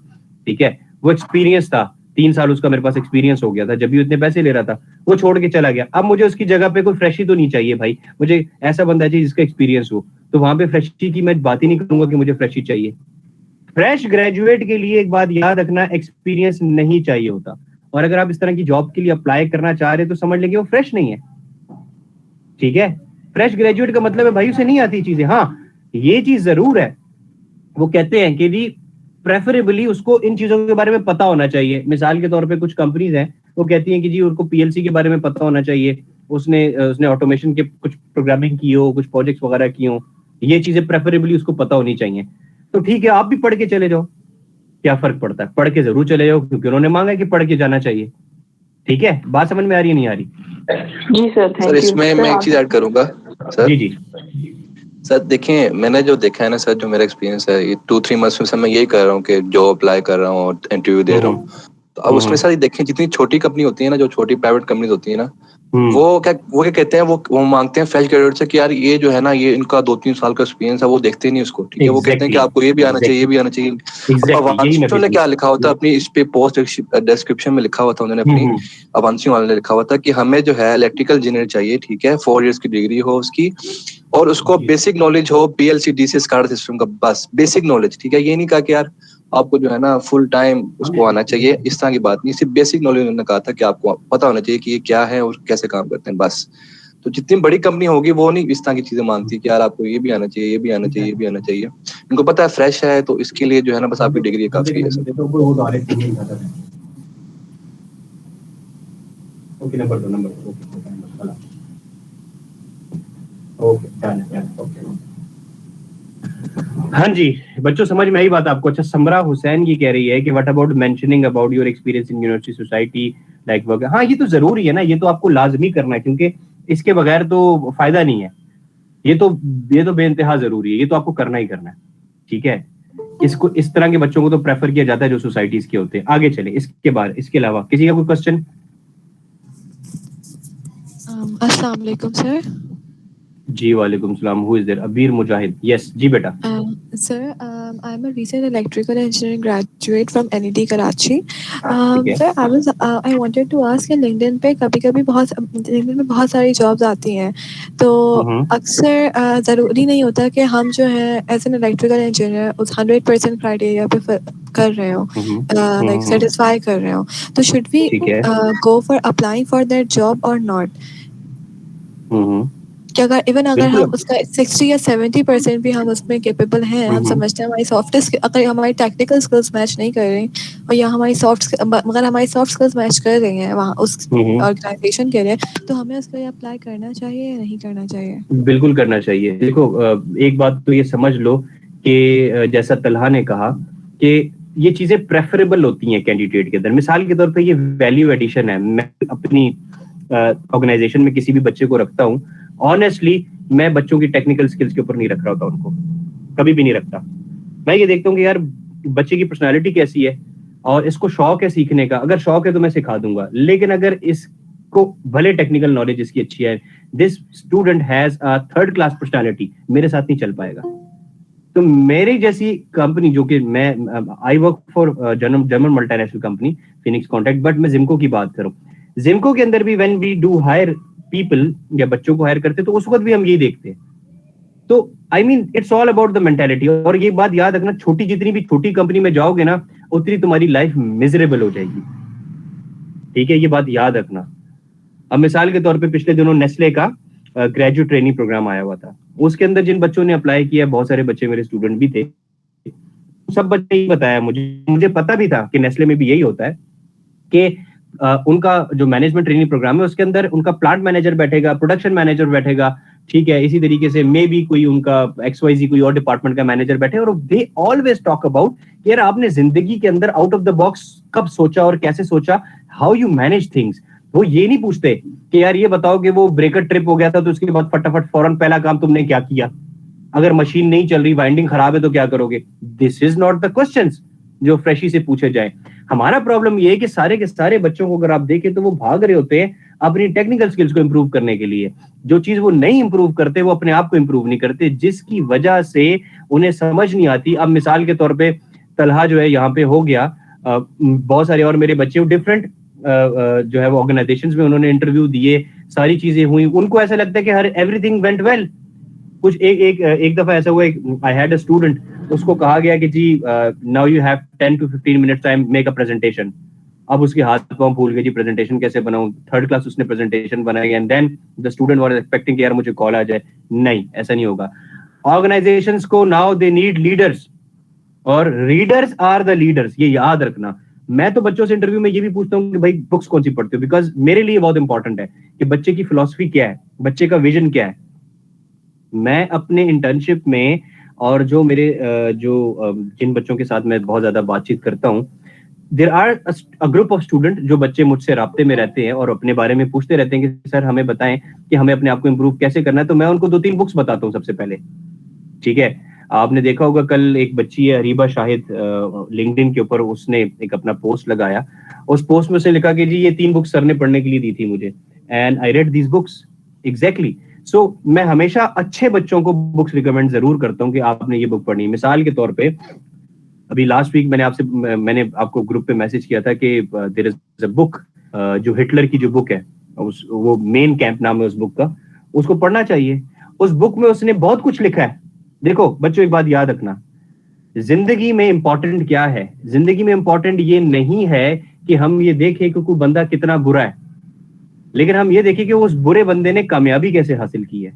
ठीक है, वो एक्सपीरियंस था, 3 साल उसका मेरे पास एक्सपीरियंस हो गया था, जब भी उतने पैसे ले रहा था वो छोड़ के चला गया। अब मुझे उसकी जगह पे कोई फ्रेशी तो नहीं चाहिए भाई, मुझे ऐसा बंदा चाहिए जिसका एक्सपीरियंस हो, तो वहां पे फ्रेशी की मैं बात ही नहीं करूंगा कि मुझे फ्रेशी चाहिए। फ्रेश ग्रेजुएट के लिए एक बात याद रखना, एक्सपीरियंस नहीं चाहिए होता, और अगर आप इस तरह की जॉब के लिए अप्लाई करना चाह रहे हैं तो समझ लेंगे वो फ्रेश नहीं है, ठीक है। फ्रेश ग्रेजुएट का मतलब है भाई उसे नहीं आती चीजें। हाँ ये चीज जरूर है, वो कहते हैं कि जी प्रेफरेबली उसको इन चीजों के बारे में पता होना चाहिए। मिसाल के तौर पे कुछ कंपनीज हैं वो कहती हैं कि जी उनको पीएलसी के बारे में पता होना चाहिए, उसने उसने ऑटोमेशन के कुछ प्रोग्रामिंग की हो, कुछ प्रोजेक्ट्स वगैरह की हो, ये चीजें प्रेफरेबली उसको पता होनी चाहिए। तो ठीक है, आप भी पढ़ के चले जाओ, क्या फर्क पड़ता है, पढ़ के जरूर चले जाओ, क्योंकि उन्होंने मांगा है कि पढ़ के जाना चाहिए। ठीक है, बात समझ में आ रही है नहीं आ रही?
जी सर, थैंक
सर
यू।
इसमें मैं एक चीज ऐड करूंगा सर।
जी जी।
सर देखिए, मैंने जो देखा है ना सर, जो मेरा एक्सपीरियंस है ये 2-3 मंथ्स में सर, मैं यही कर रहा हूँ कि जॉब अप्लाई कर रहा हूँ और इंटरव्यू दे रहा हूँ। तो अब उसमें सर देखें, जितनी छोटी कंपनी होती है ना, जो छोटी प्राइवेट कंपनीज होती है ना, वो क्या कहते हैं, वो मांगते हैं फ्रेश ग्रेजुएट से कि यार ये जो है ना, ये इनका 2-3 साल का एक्सपीरियंस है, वो देखते नहीं उसको। ठीक है, वो कहते हैं कि आपको ये भी आना चाहिए, ये भी आना चाहिए। अब अवांशियों ने क्या लिखा होता है अपनी इस पे पोस्ट डिस्क्रिप्शन में लिखा हुआ था उन्होंने अपनी, अवांशियों वाले ने लिखा हुआ था कि हमें जो है इलेक्ट्रिकल इंजीनियर चाहिए, ठीक है, 4 इयर्स की डिग्री हो उसकी, और उसको बेसिक नॉलेज हो पीएलसी डीसी SCADA सिस्टम का, बस बेसिक नॉलेज। ठीक है, ये नहीं कहा कि यार आपको जो है ना फुल टाइम उसको आना चाहिए, इस तरह की बात नहीं, सिर्फ बेसिक नॉलेज उन्होंने कहा था कि आपको पता होना चाहिए कि ये क्या है और कैसे काम करते हैं, बस। तो जितनी बड़ी कंपनी होगी वो नहीं इस तरह की चीजें मानती कि यार आपको ये भी आना चाहिए, ये भी आना चाहिए, ये भी आना चाहिए। इनको पता है फ्रेश है, तो इसके लिए जो है ना बस आपकी डिग्री काफी है सर।
Okay, number 2 okay. हाँ जी बच्चों, समझ में आई बात आपको? अच्छा, समरा हुसैन ये कह रही है कि what about mentioning about your experience in university society like work. हाँ, ये तो जरूरी है ना, ये तो आपको लाजमी करना है, क्योंकि इसके बगैर तो फायदा नहीं है। ये तो बेइंतहा जरूरी है, ये तो आपको करना ही करना है। ठीक है, इसको इस तरह के बच्चों को तो प्रेफर किया जाता है जो सोसाइटीज के होते हैं। आगे चले, इसके अलावा किसी का कोई क्वेश्चन?
अस्सलाम वालेकुम सर।
जी वालेकुम सलाम। Who is there? Abeer Mujahid. Yes जी बेटा।
Sir, I'm a recent electrical engineering graduate from NET Karachi. Sir, I wanted to ask कि LinkedIn पे कभी-कभी LinkedIn में बहुत सारी जॉब्स आती हैं, तो अक्सर ज़रूरी नहीं होता कि हम जो है एज एन इलेक्ट्रिकल इंजीनियर उस 100% क्राइटेरिया पे कर रहे हो, लाइक सेटिस्फाई कर रहे हो, तो should we go for applying for that job और नॉट? कि अगर हम उसका 60 या 70% भी हम उसमें कैपेबल हैं, हम समझते हैं हमारी अगर हमारी टेक्निकल स्किल्स मैच नहीं कर रही, और या हमारी सॉफ्ट स्किल्स मैच कर रही हैं वहाँ उस ऑर्गेनाइजेशन के लिए, तो हमें उसके लिए अप्लाई करना चाहिए या नहीं करना चाहिए?
बिल्कुल करना चाहिए। देखो, एक बात तो ये समझ लो कि जैसा तलहा ने कहा कि ये चीजें प्रेफरेबल होती हैं कैंडिडेट के अंदर। मिसाल के तौर पे ये वैल्यू एडिशन है। मैं अपनी ऑर्गेनाइजेशन में किसी भी बच्चे को रखता हूँ, ऑनेस्टली मैं बच्चों की टेक्निकल स्किल्स के ऊपर नहीं रख रहा होता उनको, कभी भी नहीं रखता। मैं ये देखता हूँ कि यार बच्चे की पर्सनालिटी कैसी है और इसको शौक है सीखने का। अगर शौक है तो मैं सिखा दूंगा, लेकिन अगर इसको भले टेक्निकल नॉलेज इसकी अच्छी है, this student has a 3rd class personality, मेरे साथ नहीं चल पाएगा। तो मेरी जैसी कंपनी, जो कि मैं I work for German multinational company Phoenix Contact, but मैं जिमको की बात करूं, जिमको के अंदर भी when we do hire people या बच्चों को हायर करते तो उस वक्त भी हम ये देखते हैं। तो I mean it's all about the mentality. और ये बात याद रखना, जितनी भी छोटी कंपनी में जाओगे ना, उतनी तुम्हारी लाइफ मिजरेबल हो जाएगी। ठीक है, ये बात याद रखना। अब मिसाल के तौर पे पिछले दिनों नेस्ले का ग्रेजुएट ट्रेनिंग प्रोग्राम आया हुआ था, उसके अंदर जिन बच्चों ने अप्लाई किया, बहुत सारे बच्चे मेरे स्टूडेंट भी थे, सब बच्चे ही बताया मुझे पता भी था कि नेस्ले में भी यही होता है कि उनका जो मैनेजमेंट ट्रेनिंग प्रोग्राम है उसके अंदर उनका प्लांट मैनेजर बैठेगा, प्रोडक्शन मैनेजर बैठेगा, ठीक है, इसी तरीके से मे बी कोई उनका XYZ कोई और डिपार्टमेंट का मैनेजर बैठे, और दे ऑलवेज टॉक अबाउट यार आपने जिंदगी के अंदर आउट ऑफ द बॉक्स कब सोचा और कैसे सोचा, हाउ यू मैनेज थिंग्स। वो ये नहीं पूछते कि यार ये बताओ कि वो ब्रेकर ट्रिप हो गया था तो उसके बाद फटाफट फौरन पहला काम तुमने क्या किया, अगर मशीन नहीं चल रही, वाइंडिंग खराब है तो क्या करोगे। This is not the questions जो फ्रेशी से पूछे जाए। हमारा प्रॉब्लम ये है कि सारे के सारे बच्चों को अगर आप देखें तो वो भाग रहे होते हैं अपनी टेक्निकल स्किल्स को इंप्रूव करने के लिए। जो चीज वो नहीं इंप्रूव करते वो अपने आप को इंप्रूव नहीं करते, जिसकी वजह से उन्हें समझ नहीं आती। अब मिसाल के तौर पे तलहा जो है यहाँ पे हो गया, बहुत सारे और मेरे बच्चे डिफरेंट जो है वो ऑर्गेनाइजेशंस में उन्होंने इंटरव्यू दिए, सारी चीजें हुई, उनको ऐसा लगता है कि हर एवरीथिंग वेंट वेल। कुछ एक दफा ऐसा हुआ, आई हैड अ स्टूडेंट, उसको कहा गया कि जी now you have 10 to 15 minutes time make a presentation. अब उसके हाथ पांव फूल गए जी, प्रेजेंटेशन कैसे बनाऊं। 3rd क्लास उसने प्रेजेंटेशन बनाई and then the student was expecting कि यार मुझे कॉल आ जाए। नहीं, ऐसा नहीं होगा। ऑर्गेनाइजेशंस को नाउ दे नीड लीडर्स और रीडर्स आर द लीडर्स, ये याद रखना। मैं तो बच्चों से इंटरव्यू में ये भी पूछता हूँ कि भाई बुक्स कौन सी पढ़ते हो, बिकॉज मेरे लिए बहुत इंपॉर्टेंट है कि बच्चे की फिलॉसफी क्या है, बच्चे का विजन क्या है। मैं अपने इंटर्नशिप में और जो मेरे जिन बच्चों के साथ मैं बहुत ज्यादा बातचीत करता हूँ, there are a group of student जो बच्चे मुझसे राब्ते में रहते हैं और अपने बारे में पूछते रहते हैं कि सर हमें बताएं कि हमें अपने आप को इम्प्रूव कैसे करना है। तो मैं उनको 2-3 बुक्स बताता हूँ सबसे पहले। ठीक है, आपने देखा होगा कल एक बच्ची है हरीबा शाहिद, लिंक्डइन के ऊपर उसने एक अपना पोस्ट लगाया। उस पोस्ट में उसने लिखा कि जी ये 3 बुक्स सर ने पढ़ने के लिए दी थी मुझे, and I read these books exactly. So मैं हमेशा अच्छे बच्चों को बुक्स रिकमेंड जरूर करता हूँ कि आपने ये बुक पढ़नी है। मिसाल के तौर पे अभी लास्ट वीक मैंने आपको ग्रुप पे मैसेज किया था कि देयर इज अ बुक, जो हिटलर की जो बुक है, वो मेन कैंप नाम है उस बुक का, उसको पढ़ना चाहिए। उस बुक में उसने बहुत कुछ लिखा है। देखो बच्चों, एक बात याद रखना, जिंदगी में इंपॉर्टेंट क्या है? जिंदगी में इंपॉर्टेंट ये नहीं है कि हम ये देखें कि कोई बंदा कितना बुरा है, लेकिन हम ये देखें कि उस बुरे बंदे ने कामयाबी कैसे हासिल की है।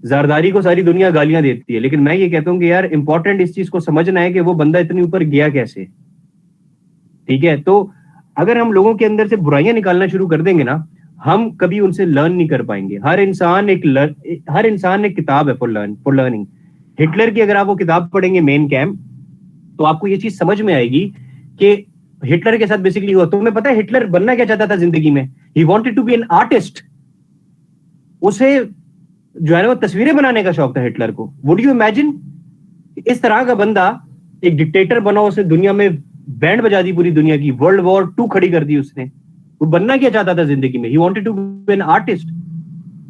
जरदारी को सारी दुनिया गालियां देती है, लेकिन मैं ये कहता हूं कि यार इंपॉर्टेंट इस चीज को समझना है कि वो बंदा इतनी ऊपर गया कैसे। ठीक है, तो अगर हम लोगों के अंदर से बुराइयां निकालना शुरू कर देंगे ना, हम कभी उनसे लर्न नहीं कर पाएंगे। हर इंसान एक किताब है फॉर लर्निंग। हिटलर की अगर आप वो किताब पढ़ेंगे मेन कैंप, तो आपको ये चीज समझ में आएगी कि हिटलर के साथ बेसिकली हुआ। तुम्हें पता है हिटलर बनना क्या चाहता था जिंदगी में? He wanted to be an artist. उसे जो है ना वो तस्वीरें बनाने का शौक था हिटलर को। वुड यू इमेजिन इस तरह का बंदा एक डिक्टेटर बना, उसने दुनिया में बैंड बजा दी पूरी दुनिया की, वर्ल्ड वॉर 2 खड़ी कर दी उसने। वो बनना क्या चाहता था जिंदगी में? He wanted to be an artist.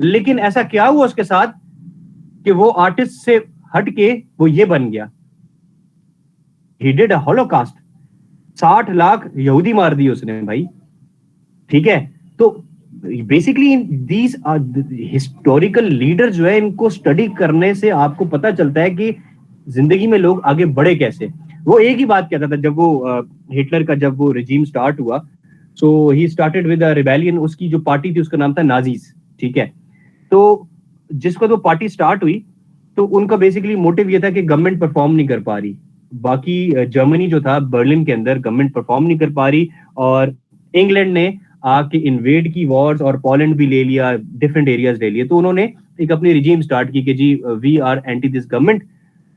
लेकिन ऐसा क्या हुआ उसके साथ कि वो आर्टिस्ट से हट के वो ये बन गया, he did a holocaust. 60 lakh यहूदी मार दिए उसने भाई। ठीक है, तो बेसिकली दीज हिस्टोरिकल लीडर जो है, इनको स्टडी करने से आपको पता चलता है कि जिंदगी में लोग आगे बढ़े कैसे। वो एक ही बात कहता था जब वो हिटलर का जब वो रिजीम स्टार्ट हुआ, so he started with a rebellion. उसकी जो पार्टी थी उसका नाम था नाजीज। ठीक है, तो जिसको वो पार्टी स्टार्ट हुई, तो उनका बेसिकली मोटिव ये था कि गवर्नमेंट परफॉर्म नहीं कर पा रही। बाकी जर्मनी जो था, बर्लिन के अंदर गवर्नमेंट परफॉर्म नहीं कर पा रही, और इंग्लैंड ने आके इन्वेड की वॉर्स और पोलैंड भी ले लिया, डिफरेंट एरियाज ले लिए। तो उन्होंने एक अपनी रिजीम स्टार्ट की कि जी we are anti this government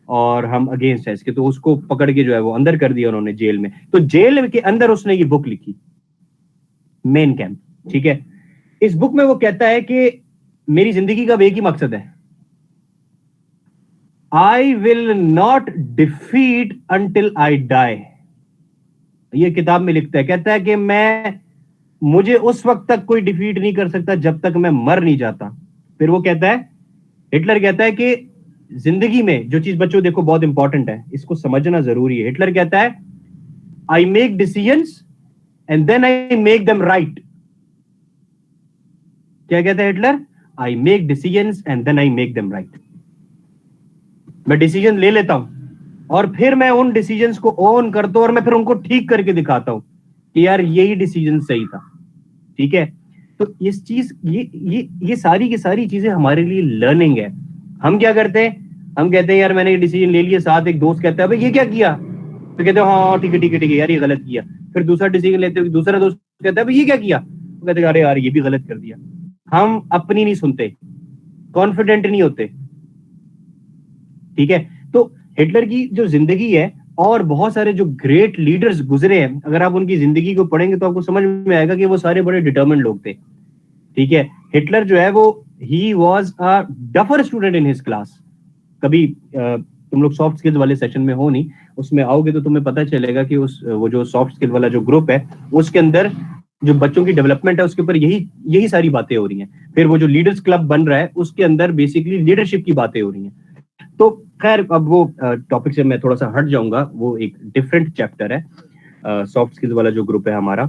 और हम अगेंस्ट है इसके। तो उसको पकड़ के जो है वो अंदर कर दिया उन्होंने जेल में। तो जेल के अंदर उसने ये बुक लिखी, मेन कैंप। ठीक है, इस बुक में वो कहता है कि मेरी जिंदगी का एक ही मकसद है, I will not defeat until I die. ये किताब में लिखता है, कहता है कि मुझे उस वक्त तक कोई डिफीट नहीं कर सकता जब तक मैं मर नहीं जाता। फिर वो कहता है, हिटलर कहता है कि जिंदगी में जो चीज, बच्चों देखो बहुत इंपॉर्टेंट है, इसको समझना जरूरी है। हिटलर कहता है, I make decisions and then I make them right. क्या कहता है Hitler? I make decisions and then I make them right. मैं डिसीजन ले लेता हूं और फिर मैं उन डिसीजंस को ऑन करता हूं और मैं फिर उनको ठीक करके दिखाता हूं कि यार यही डिसीजन सही था। ठीक है, तो इस चीज ये सारी की सारी चीजें हमारे लिए लर्निंग है। हम क्या करते हैं? हम कहते हैं यार मैंने ये डिसीजन ले लिया, साथ एक दोस्त कहता है भाई ये क्या किया, तो कहते हैं हाँ ठीक है यार ये गलत किया। फिर दूसरा डिसीजन लेते हो, दूसरा दोस्त कहता है भाई ये क्या किया, तो कहते हैं अरे यार ये भी गलत कर दिया। हम अपनी नहीं सुनते, कॉन्फिडेंट नहीं होते। ठीक है, तो हिटलर की जो जिंदगी है और बहुत सारे जो ग्रेट लीडर्स गुजरे हैं, अगर आप उनकी जिंदगी को पढ़ेंगे तो आपको समझ में आएगा कि वो सारे बड़े डिटर्मिन्ड लोग थे। ठीक है, हिटलर जो है वो he was a duffer student in his class. कभी तुम लोग सॉफ्ट स्किल्स वाले सेशन में हो नहीं, उसमें आओगे तो तुम्हें पता चलेगा कि वो जो सॉफ्ट स्किल वाला जो ग्रुप है उसके अंदर जो बच्चों की डेवलपमेंट है उसके ऊपर यही सारी बातें हो रही हैं। फिर वो जो लीडर्स क्लब बन रहा है उसके अंदर बेसिकली लीडरशिप की बातें हो रही हैं। तो खैर अब वो टॉपिक से मैं थोड़ा सा हट जाऊंगा, वो एक डिफरेंट चैप्टर है, सॉफ्ट स्किल्स वाला जो ग्रुप है हमारा।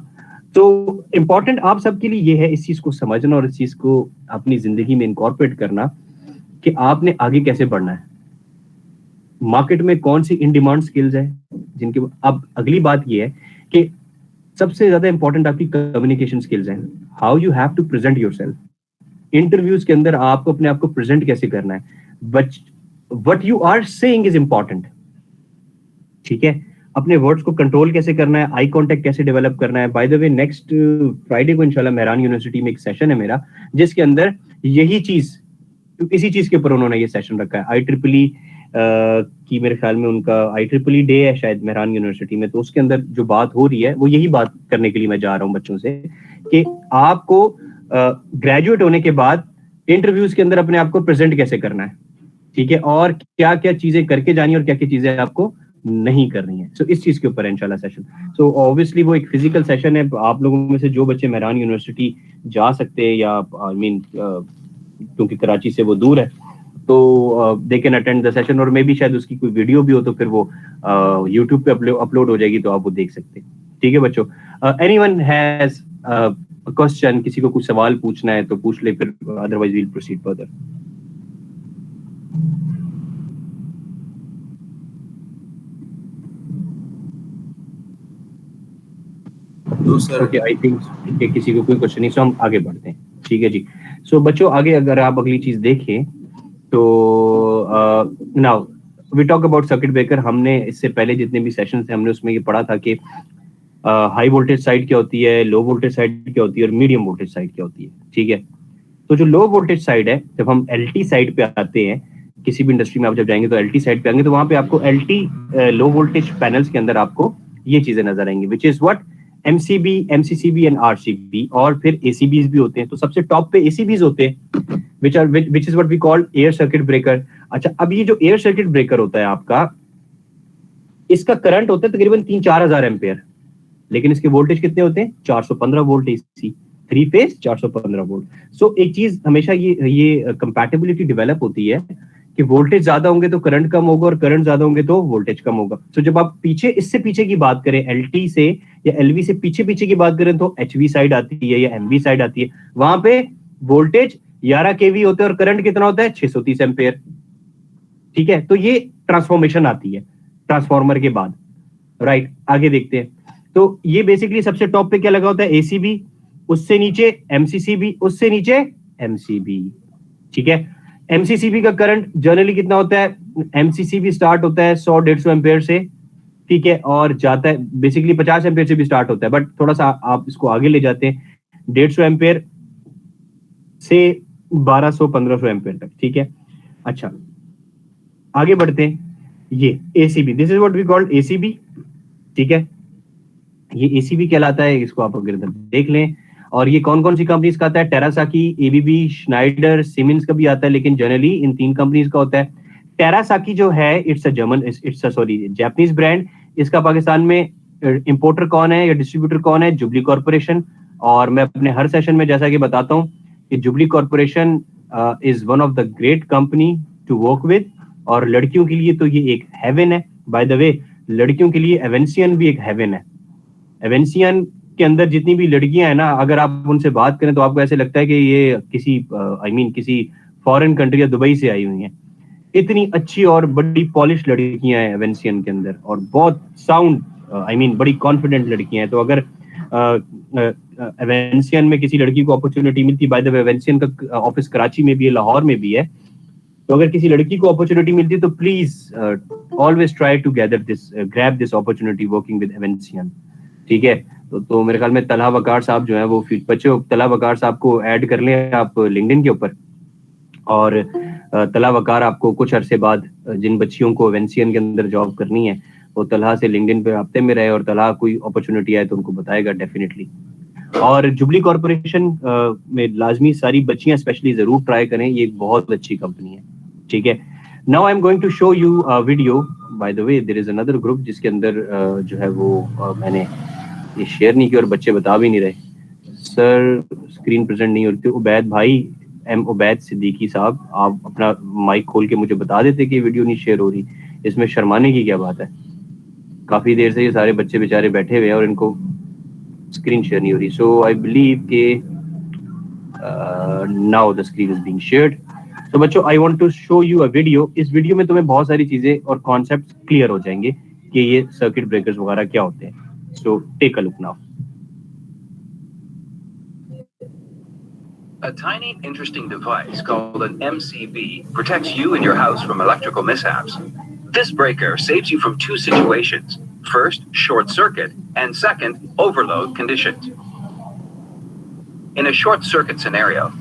तो इंपॉर्टेंट आप सबके लिए ये है इस चीज को समझना और इस चीज को अपनी जिंदगी में इनकॉर्पोरेट करना कि आपने आगे कैसे बढ़ना है, मार्केट में कौन सी इन डिमांड स्किल्स है जिनके। अब अगली बात ये है कि सबसे ज्यादा इंपॉर्टेंट आपकी कम्युनिकेशन स्किल्स हैं। How you have to present yourself. Interviews के अंदर आपको अपने आप को प्रेजेंट कैसे करना है, but what you are saying is important. ठीक है, अपने वर्ड्स को कंट्रोल कैसे करना है, आई कांटेक्ट कैसे डेवलप करना है। Bye the way next Friday को इंशाल्लाह मेहरान यूनिवर्सिटी में एक सेशन है मेरा, जिसके अंदर यही चीज, इसी चीज के ऊपर उन्होंने ये सेशन रखा है। IEEE की मेरे ख्याल में उनका IEEE डे है शायद मेहरान यूनिवर्सिटी में, तो उसके अंदर जो बात हो रही है वो यही बात करने के लिए मैं जा रहा हूँ बच्चों से, कि आपको ग्रेजुएट होने के बाद इंटरव्यूज के अंदर अपने आप को प्रेजेंट कैसे करना है, ठीक है, और क्या क्या चीजें करके जानी है और क्या क्या चीजें आपको नहीं करनी है। सो इस चीज के ऊपर है इंशाल्लाह सेशन। सो ऑब्वियसली वो एक फिजिकल सेशन है, आप लोगों में से जो बच्चे मेहरान यूनिवर्सिटी जा सकते हैं या आई मीन क्योंकि कराची से वो दूर है, तो they can attend the session, और मे बी शायद उसकी कोई वीडियो भी हो तो फिर वो यूट्यूब पे अपलोड हो जाएगी, तो आप वो देख सकते हैं। ठीक है बच्चों, एनीवन हैज क्वेश्चन, किसी को कुछ सवाल पूछना है तो पूछ ले, फिर otherwise we will proceed further. Okay, I think किसी को कोई क्वेश्चन नहीं, सो हम आगे बढ़ते हैं। ठीक है जी। सो बच्चों आगे अगर आप अगली चीज देखें तो now we talk about circuit breaker. हमने इससे पहले जितने भी सेशन थे हमने उसमें ये पढ़ा था कि हाई वोल्टेज साइड क्या होती है, लो वोल्टेज साइड क्या होती है और मीडियम वोल्टेज साइड क्या होती है। ठीक है, तो जो लो वोल्टेज साइड है, जब हम LT साइड पे आते हैं, किसी भी इंडस्ट्री में आप जब जाएंगे तो LT साइड पे आएंगे, तो वहां पे आपको LT लो वोल्टेज पैनल्स के अंदर आपको ये चीजें नजर आएंगी, which is what MCB, MCCB and RCB, और फिर ACBs भी होते हैं। तो सबसे टॉप पे ACBs होते हैं, which is what we call air circuit breaker. अच्छा, अब ये जो एयर सर्किट ब्रेकर होता है आपका, इसका करंट होता है तकरीबन 3-4 हजार एम्पेयर, लेकिन इसके वोल्टेज कितने होते हैं? 415 वोल्ट AC, 3 फेज 415 वोल्ट। सो एक चीज हमेशा ये कंपैटिबिलिटी डेवलप होती है कि वोल्टेज ज्यादा होंगे तो करंट कम होगा और करंट ज्यादा होंगे तो वोल्टेज कम होगा। तो जब आप पीछे इससे पीछे की बात करें, LT से या LV से पीछे की बात करें, तो HV साइड आती है या MV साइड आती है, वहां पे वोल्टेज 11 kV होते हैं और करंट कितना होता है? 630 एम्पेयर। ठीक है, तो ये ट्रांसफॉर्मेशन आती है ट्रांसफॉर्मर के बाद। राइट, आगे देखते हैं। तो ये बेसिकली सबसे टॉप पे क्या लगा होता है? ACB, उससे नीचे MCCB, उससे नीचे MCB। ठीक है, MCCB का करंट जनरली कितना होता है? MCCB स्टार्ट होता है 100-150 एम्पेयर से, ठीक है, और जाता है बेसिकली 50 एम्पेयर से भी स्टार्ट होता है, बट थोड़ा सा आप इसको आगे ले जाते हैं 150 एम्पेयर से 1200-1500 एम्पेयर तक। ठीक है, अच्छा आगे बढ़ते हैं। ये ACB, this is what we called ACB। ठीक है, ये ACB कहलाता है, इसको आप अगर इधर देख लें। और ये कौन कौन सी कंपनीज का आता है? टेरासाकी, ABB, श्नाइडर, सीमेंस का भी आता है, लेकिन जनरली इन 3 कंपनीज का होता है। टेरासाकी जो है इट्स अ जापानीज ब्रांड। इसका पाकिस्तान में इंपोर्टर कौन है या डिस्ट्रीब्यूटर कौन है? Jubilee corporation. और मैं अपने हर सेशन में जैसा कि बताता हूँ कि Jubilee corporation is one of the great company to work with, और लड़कियों के लिए तो ये एक हेवन है। बाय द वे, लड़कियों के लिए एवेंसियन भी एक हेवन है। एवेंसियन के अंदर जितनी भी लड़कियां हैं ना, अगर आप उनसे बात करें तो आपको ऐसे लगता है कि ये किसी किसी फॉरेन कंट्री या दुबई से आई हुई हैं। इतनी अच्छी और बड़ी पॉलिश लड़कियां हैं एवेंसियन के अंदर, और बहुत साउंड बड़ी कॉन्फिडेंट लड़कियां हैं। तो अगर एवेंसियन में किसी लड़की को अपॉर्चुनिटी मिलती, बाय द वे एवेंसियन का ऑफिस कराची में भी है, लाहौर में भी है, तो अगर किसी लड़की को अपॉर्चुनिटी मिलती है तो please always try to grab this opportunity working with एवेंसियन। ठीक है, तो मेरे ख्याल में तलहा वकार साहब जो है वो बच्चों, तलहा वकार साहब को ऐड कर लें आप लिंक्डइन के ऊपर, और तलहा वकार आपको कुछ अरसे बाद जिन बच्चियों को एवेंसियन के अंदर जॉब करनी है वो तलहा से लिंक्डइन पे राब्ते में रहे, और तलहा कोई अपॉर्चुनिटी आए तो उनको बताएगा डेफिनेटली। और जुबली कॉर्पोरेशन में लाजमी सारी बच्चियां स्पेशली जरूर ट्राई करें, ये एक बहुत अच्छी कंपनी है। ठीक है, now I am going to show you video. By the way there is another group जिसके अंदर जो है वो मैंने ये शेयर नहीं किया और बच्चे बता भी नहीं रहे। सर स्क्रीन प्रेजेंट नहीं होती। उबैद भाई, उबैद सिद्दीकी साहब, आप अपना माइक खोल के मुझे बता देते कि वीडियो नहीं शेयर हो रही। इसमें शर्माने की क्या बात है? काफी देर से ये सारे बच्चे बेचारे बैठे हुए हैं और इनको स्क्रीन शेयर नहीं हो रही। सो आई बिलीव के now the screen is being shared. तो बच्चों I want to show you a video. इस वीडियो में तुम्हें बहुत सारी चीजें और कॉन्सेप्ट क्लियर हो जाएंगे कि ये सर्किट ब्रेकर्स वगैरह क्या होते हैं। So take a look now.
A tiny, interesting device called an MCB protects you and your house from electrical mishaps. This breaker saves you from 2 situations. First, short circuit, and second, overload conditions. In a short circuit scenario,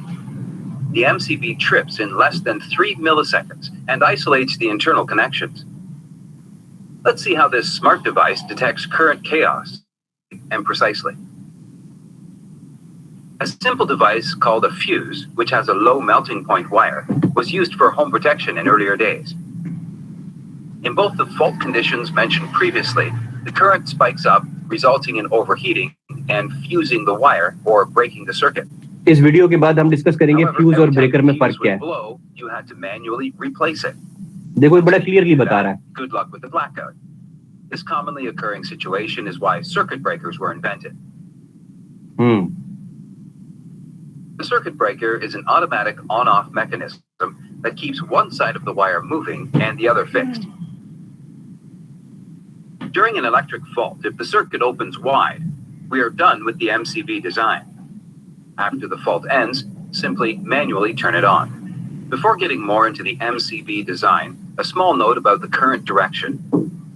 the MCB trips in less than 3 milliseconds and isolates the internal connections. Let's see how this smart device detects current chaos and precisely. A simple device called a fuse, which has a low melting point wire, was used for home protection in earlier days. In both the fault conditions mentioned previously, the current spikes up, resulting in overheating and fusing the wire or breaking the circuit.
इस video के बाद हम discuss करेंगे fuse और breaker में फर्क क्या है.
Blow, you had to manually replace it.
देखो ये बड़ा क्लियरली बता रहा है.
Good luck with the blackout. This commonly occurring situation is why circuit breakers were invented. The circuit breaker is an automatic on-off mechanism that keeps one side of the wire moving and the other fixed. During an electric fault, if the circuit opens wide, we are done with the MCB design. After the fault ends, simply manually turn it on. Before getting more into the MCB design, a small note about the current direction.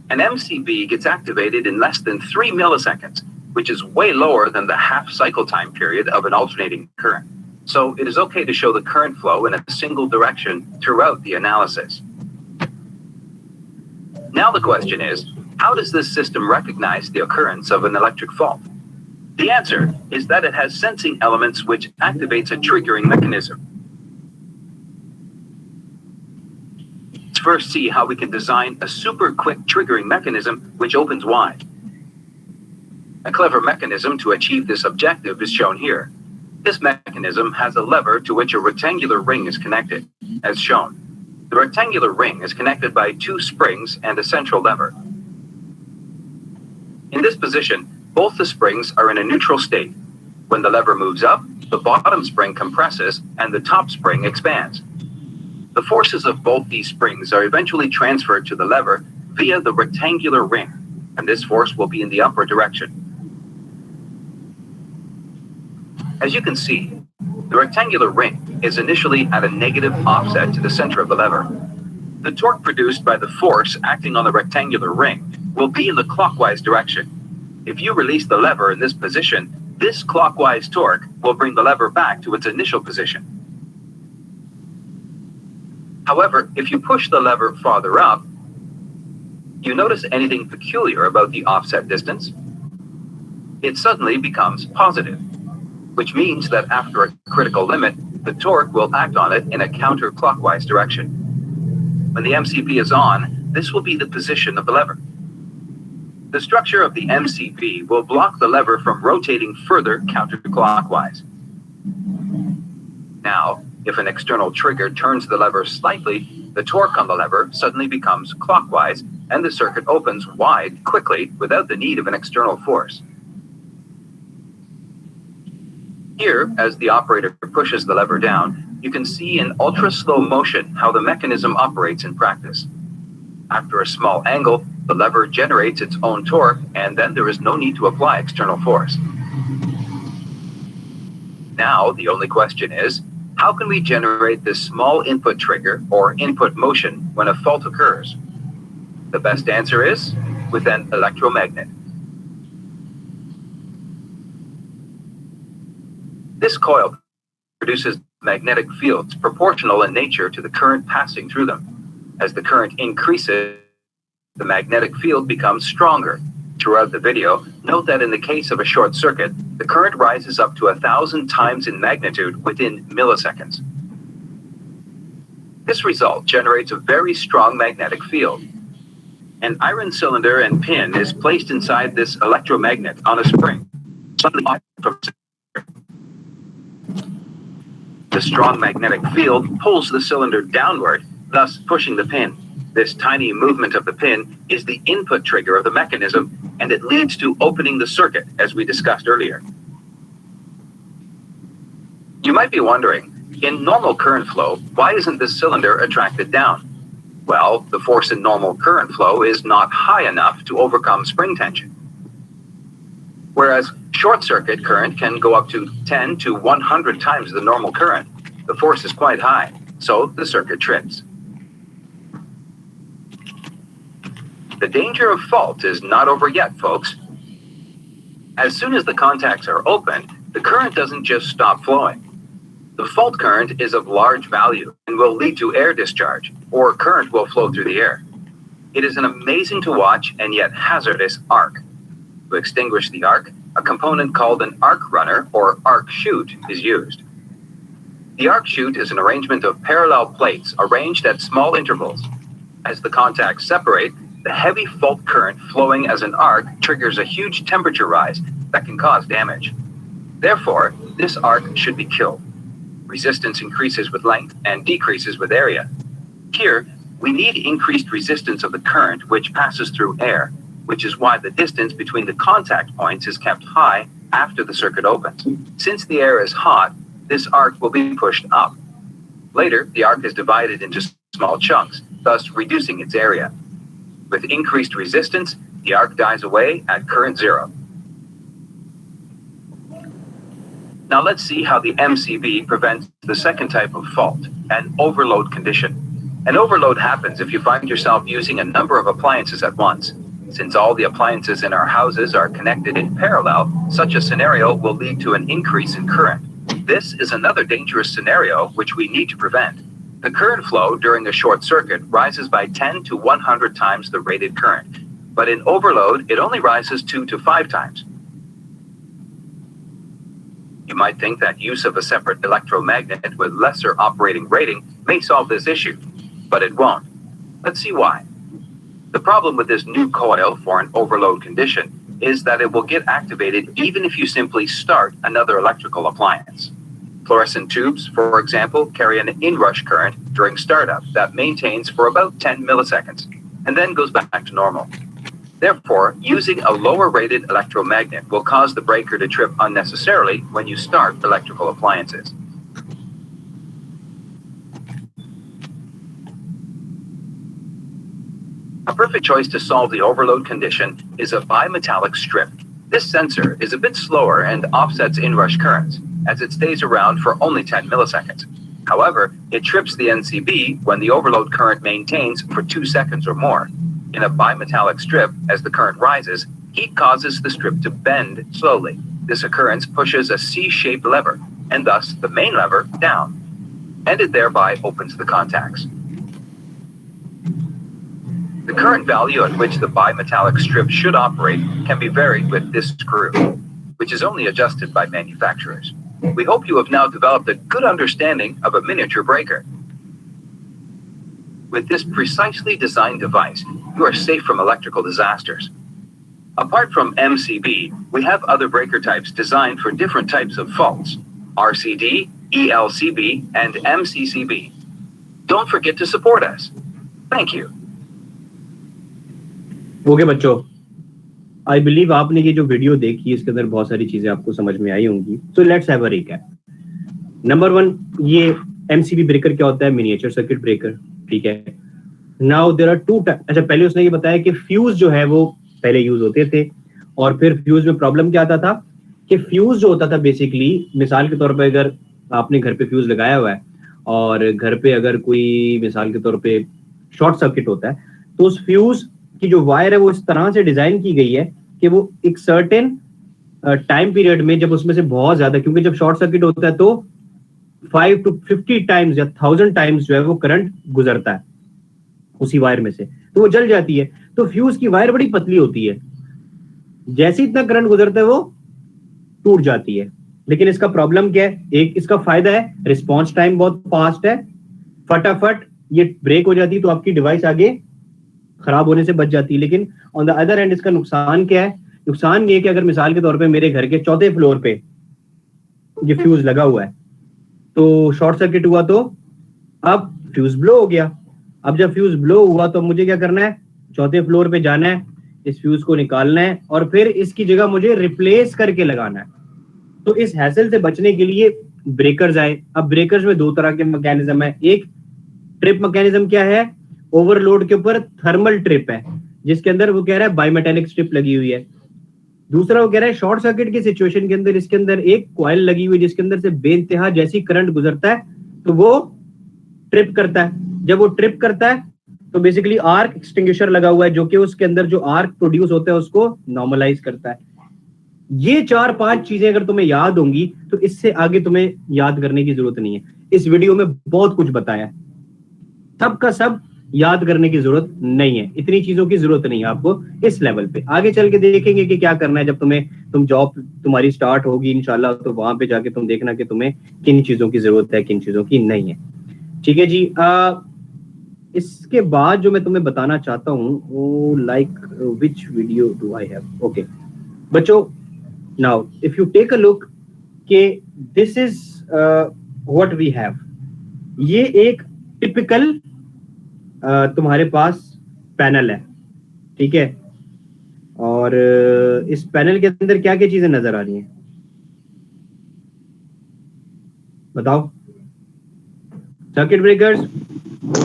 An MCB gets activated in less than 3 milliseconds, which is way lower than the half cycle time period of an alternating current. So it is okay to show the current flow in a single direction throughout the analysis. Now the question is, how does this system recognize the occurrence of an electric fault? The answer is that it has sensing elements which activates a triggering mechanism. Let's first see how we can design a super quick triggering mechanism which opens wide. A clever mechanism to achieve this objective is shown here. This mechanism has a lever to which a rectangular ring is connected, as shown. The rectangular ring is connected by 2 springs and a central lever. In this position, both the springs are in a neutral state. When the lever moves up, the bottom spring compresses and the top spring expands. The forces of both these springs are eventually transferred to the lever via the rectangular ring, and this force will be in the upward direction. As you can see, the rectangular ring is initially at a negative offset to the center of the lever. The torque produced by the force acting on the rectangular ring will be in the clockwise direction. If you release the lever in this position, this clockwise torque will bring the lever back to its initial position. However, if you push the lever farther up, you notice anything peculiar about the offset distance? It suddenly becomes positive, which means that after a critical limit, the torque will act on it in a counterclockwise direction. When the MCB is on, this will be the position of the lever. The structure of the MCB will block the lever from rotating further counterclockwise. Now, if an external trigger turns the lever slightly, the torque on the lever suddenly becomes clockwise and the circuit opens wide quickly without the need of an external force. Here, as the operator pushes the lever down, you can see in ultra-slow motion how the mechanism operates in practice. After a small angle, the lever generates its own torque, and then there is no need to apply external force. Now, the only question is, how can we generate this small input trigger or input motion when a fault occurs? The best answer is with an electromagnet. This coil produces magnetic fields proportional in nature to the current passing through them. As the current increases, the magnetic field becomes stronger. Throughout the video, note that in the case of a short circuit, the current rises up to 1,000 times in magnitude within milliseconds. This result generates a very strong magnetic field. An iron cylinder and pin is placed inside this electromagnet on a spring. The strong magnetic field pulls the cylinder downward, thus pushing the pin. This tiny movement of the pin is the input trigger of the mechanism, and it leads to opening the circuit, as we discussed earlier. You might be wondering, in normal current flow, why isn't this cylinder attracted down? Well, the force in normal current flow is not high enough to overcome spring tension. Whereas short circuit current can go up to 10 to 100 times the normal current, the force is quite high, so the circuit trips. The danger of fault is not over yet, folks. As soon as the contacts are opened, the current doesn't just stop flowing. The fault current is of large value and will lead to air discharge, or current will flow through the air. It is an amazing to watch and yet hazardous arc. To extinguish the arc, a component called an arc runner or arc chute is used. The arc chute is an arrangement of parallel plates arranged at small intervals. As the contacts separate, the heavy fault current flowing as an arc triggers a huge temperature rise that can cause damage. Therefore, this arc should be killed. Resistance increases with length and decreases with area. Here, we need increased resistance of the current which passes through air, which is why the distance between the contact points is kept high after the circuit opens. Since the air is hot, this arc will be pushed up. Later, the arc is divided into small chunks, thus reducing its area. With increased resistance, the arc dies away at current zero. Now let's see how the MCB prevents the second type of fault, an overload condition. An overload happens if you find yourself using a number of appliances at once. Since all the appliances in our houses are connected in parallel, such a scenario will lead to an increase in current. This is another dangerous scenario which we need to prevent. The current flow during a short circuit rises by 10 to 100 times the rated current, but in overload, it only rises 2 to 5 times. You might think that use of a separate electromagnet with lesser operating rating may solve this issue, but it won't. Let's see why. The problem with this new coil for an overload condition is that it will get activated even if you simply start another electrical appliance. Fluorescent tubes, for example, carry an inrush current during startup that maintains for about 10 milliseconds and then goes back to normal. Therefore, using a lower rated electromagnet will cause the breaker to trip unnecessarily when you start electrical appliances. A perfect choice to solve the overload condition is a bimetallic strip. This sensor is a bit slower and offsets inrush currents, as it stays around for only 10 milliseconds. However, it trips the MCB when the overload current maintains for 2 seconds or more. In a bimetallic strip, as the current rises, heat causes the strip to bend slowly. This occurrence pushes a C-shaped lever, and thus the main lever down, and it thereby opens the contacts. The current value at which the bimetallic strip should operate can be varied with this screw, which is only adjusted by manufacturers. We hope you have now developed a good understanding of a miniature breaker. With this precisely designed device, you are safe from electrical disasters. Apart from MCB, we have other breaker types designed for different types of faults: RCD, ELCB, and MCCB. Don't forget to support us. Thank you.
Okay बच्चों, I believe आपने ये जो video देखी इसके अंदर बहुत सारी चीजें आपको समझ में आई होंगी. So let's have a recap. Number 1, ये एमसीबी ब्रेकर क्या होता है? Miniature circuit breaker. ठीक है. नाउ देयर आर 2 अच्छा, पहले उसने ये बताया कि फ्यूज जो है वो पहले यूज होते थे, और फिर फ्यूज में प्रॉब्लम क्या आता था कि फ्यूज जो होता था बेसिकली, मिसाल के तौर पे अगर आपने घर पे फ्यूज लगाया हुआ है और घर पे अगर कोई मिसाल के तौर पे शॉर्ट सर्किट होता है, तो उस फ्यूज की जो वायर है वो इस तरह से डिजाइन की गई है कि वो एक सर्टेन टाइम पीरियड में, जब उसमें से बहुत ज्यादा, क्योंकि जब शॉर्ट सर्किट होता है तो 5 to 50 टाइम्स या 1000 टाइम्स जो है वो करंट गुजरता है उसी वायर में से, तो वो जल जाती है. तो फ्यूज की वायर बड़ी पतली होती है, जैसे इतना करंट गुजरता है वो टूट जाती है. लेकिन इसका प्रॉब्लम क्या है? एक इसका फायदा है, रिस्पॉन्स टाइम बहुत फास्ट है, फटाफट ये ब्रेक हो जाती है तो आपकी डिवाइस आगे खराब होने से बच जाती है. लेकिन ऑन द अदर हैंड इसका नुकसान क्या है? नुकसान ये कि अगर मिसाल के तौर पे मेरे घर के 4थे फ्लोर पे ये फ्यूज लगा हुआ है, तो शॉर्ट सर्किट हुआ तो अब फ्यूज ब्लो हो गया. अब जब फ्यूज ब्लो हुआ तो मुझे क्या करना है? 4थे फ्लोर पे जाना है, इस फ्यूज को निकालना है और फिर इसकी जगह मुझे रिप्लेस करके लगाना है. तो इस हैसल से बचने के लिए ब्रेकर्स आए. अब ब्रेकर्स में 2 तरह के मैकेनिज्म है. एक ट्रिप मैकेनिज्म क्या है? ओवरलोड के ऊपर थर्मल ट्रिप है, जिसके अंदर वो कह रहा है बायोमेटेलिक स्ट्रिप लगी हुई है. दूसरा वो कह रहा है शॉर्ट सर्किट की सिचुएशन के अंदर इसके अंदर एक कॉइल लगी हुई है, जिसके अंदर से बेइंतहा जैसी करंट गुजरता है तो वो ट्रिप करता है. जब वो ट्रिप करता है तो बेसिकली आर्क एक्सटिंग्विशर लगा हुआ है जो कि उसके अंदर जो आर्क प्रोड्यूस होता है उसको नॉर्मलाइज करता है। ये 4-5 चीजें अगर तुम्हें याद होंगी तो इससे आगे तुम्हें याद करने की जरूरत नहीं है। इस वीडियो में बहुत कुछ बताया है, सब का सब याद करने की जरूरत नहीं है, इतनी चीजों की जरूरत नहीं है आपको इस लेवल पे। आगे चल के देखेंगे कि क्या करना है जब तुम जॉब तुम्हारी स्टार्ट होगी इंशाल्लाह, तो वहां पे जाके तुम देखना कि तुम्हें किन चीजों की जरूरत है, किन चीजों की नहीं है। ठीक है जी। इसके बाद जो मैं तुम्हें बताना चाहता हूँ वो like which video do I have. Okay बच्चों, now if you take a look के this is what we have. ये एक टिपिकल तुम्हारे पास पैनल है, ठीक है। और इस पैनल के अंदर क्या क्या चीजें नजर आ रही हैं बताओ? Circuit breakers,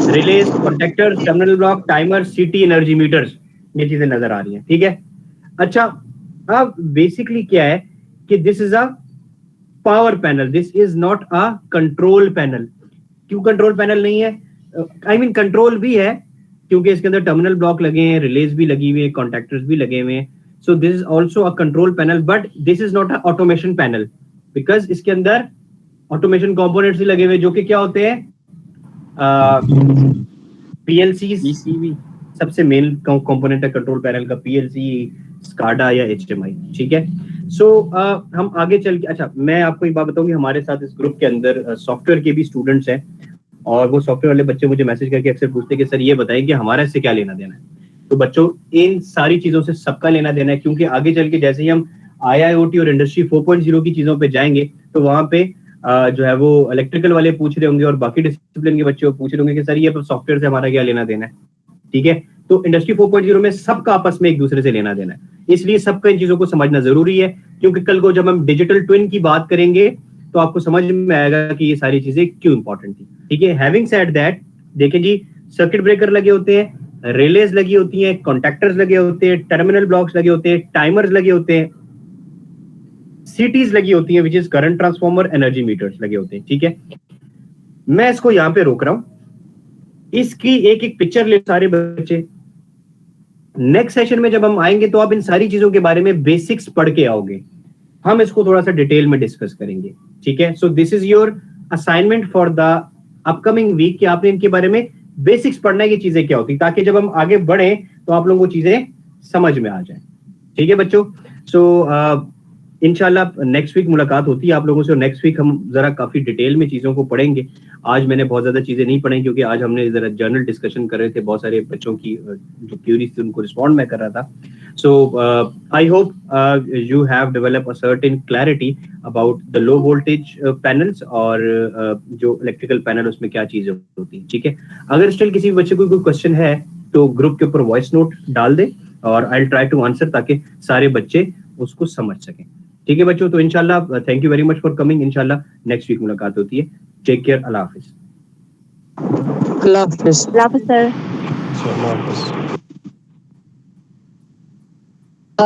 release, contractors, terminal block, timer, सीटी, एनर्जी मीटर्स, ये चीजें नजर आ रही हैं, ठीक है। अच्छा, अब बेसिकली क्या है कि this is a power panel, this is not a control panel. क्यों कंट्रोल पैनल नहीं है? आई मीन कंट्रोल भी है क्योंकि इसके अंदर टर्मिनल ब्लॉक लगे हैं, रिलेज भी लगी हुई है, कॉन्टैक्टर्स भी लगे हुए हैं। सो this is also a control panel, but this is not a automation panel because इसके अंदर ऑटोमेशन कंपोनेंट्स भी लगे हुए जो कि क्या होते हैं? पीएलसी सबसे मेन कंपोनेंट है कंट्रोल पैनल का, पीएलसी, स्काडा या एचएमआई, ठीक है। सो हम आगे चल के, अच्छा मैं आपको एक बात बताऊं कि हमारे साथ इस ग्रुप के अंदर सॉफ्टवेयर के भी स्टूडेंट्स हैं और वो सॉफ्टवेयर वाले बच्चे मुझे मैसेज करके अक्सर पूछते हैं कि सर ये बताएं कि हमारा इससे क्या लेना देना है। तो बच्चों इन सारी चीजों से सबका लेना देना है, क्योंकि आगे चल के जैसे ही हम IIoT और इंडस्ट्री 4.0 की चीजों पे जाएंगे तो वहां पे जो है वो इलेक्ट्रिकल वाले पूछ रहे होंगे और बाकी डिसिप्लिन के बच्चे पूछ रहे होंगे कि सर ये सॉफ्टवेयर से हमारा क्या लेना देना है, ठीक है। तो इंडस्ट्री 4.0 में सबका आपस में एक दूसरे से लेना देना है, इसलिए सबको इन चीजों को समझना जरूरी है, क्योंकि कल को जब हम डिजिटल ट्विन की बात करेंगे तो आपको समझ में आएगा कि ये सारी चीजें क्यों इंपॉर्टेंट थी, ठीक है। हैविंग सेड दैट, देखिए जी, सर्किट ब्रेकर लगे होते हैं, रिलेज लगी होती हैं, कॉन्टैक्टर्स लगे होते हैं, टर्मिनल ब्लॉक्स लगे होते हैं, टाइमर्स लगे होते हैं, सीटीज लगी होती हैं which is current transformer, energy metres लगे होते हैं, ठीक है। मैं इसको यहां पे रोक रहा हूं, इसकी एक एक पिक्चर ले सारे बच्चे। नेक्स्ट सेशन में जब हम आएंगे तो आप इन सारी चीजों के बारे में बेसिक्स पढ़ के आओगे, हम इसको थोड़ा सा डिटेल में डिस्कस करेंगे, ठीक है। So this is your assignment for the upcoming week कि आपने इनके बारे में बेसिक्स पढ़ना है कि चीजें क्या होती, ताकि जब हम आगे बढ़े तो आप लोगों को चीजें समझ में आ जाए, ठीक है बच्चों। सो इंशाल्लाह नेक्स्ट वीक मुलाकात होती है आप लोगों से, और नेक्स्ट वीक हम जरा काफी डिटेल में चीजों को पढ़ेंगे। आज मैंने बहुत ज्यादा चीजें नहीं पढ़ी क्योंकि आज हमने जरा जर्नल डिस्कशन कर रहे थे, बहुत सारे बच्चों की जो क्यूरीज थी उनको रिस्पॉन्ड मैं कर रहा था। So I hope you have develop a certain clarity about the low voltage panels और जो इलेक्ट्रिकल पैनल उसमें क्या चीजें होती है, ठीक है। अगर स्टिल किसी बच्चे को कोई क्वेश्चन है तो ग्रुप के ऊपर वॉइस नोट डाल दे और I will try to answer ताकि सारे बच्चे उसको समझ सकें, ठीक है बच्चों। तो इंशाल्लाह thank you very much for coming, इंशाल्लाह नेक्स्ट वीक मुलाकात होती है। टेक केयर, अल्लाह हाफिज।
अल्लाह हाफिज।
अल्लाह हाफिज सर।
So,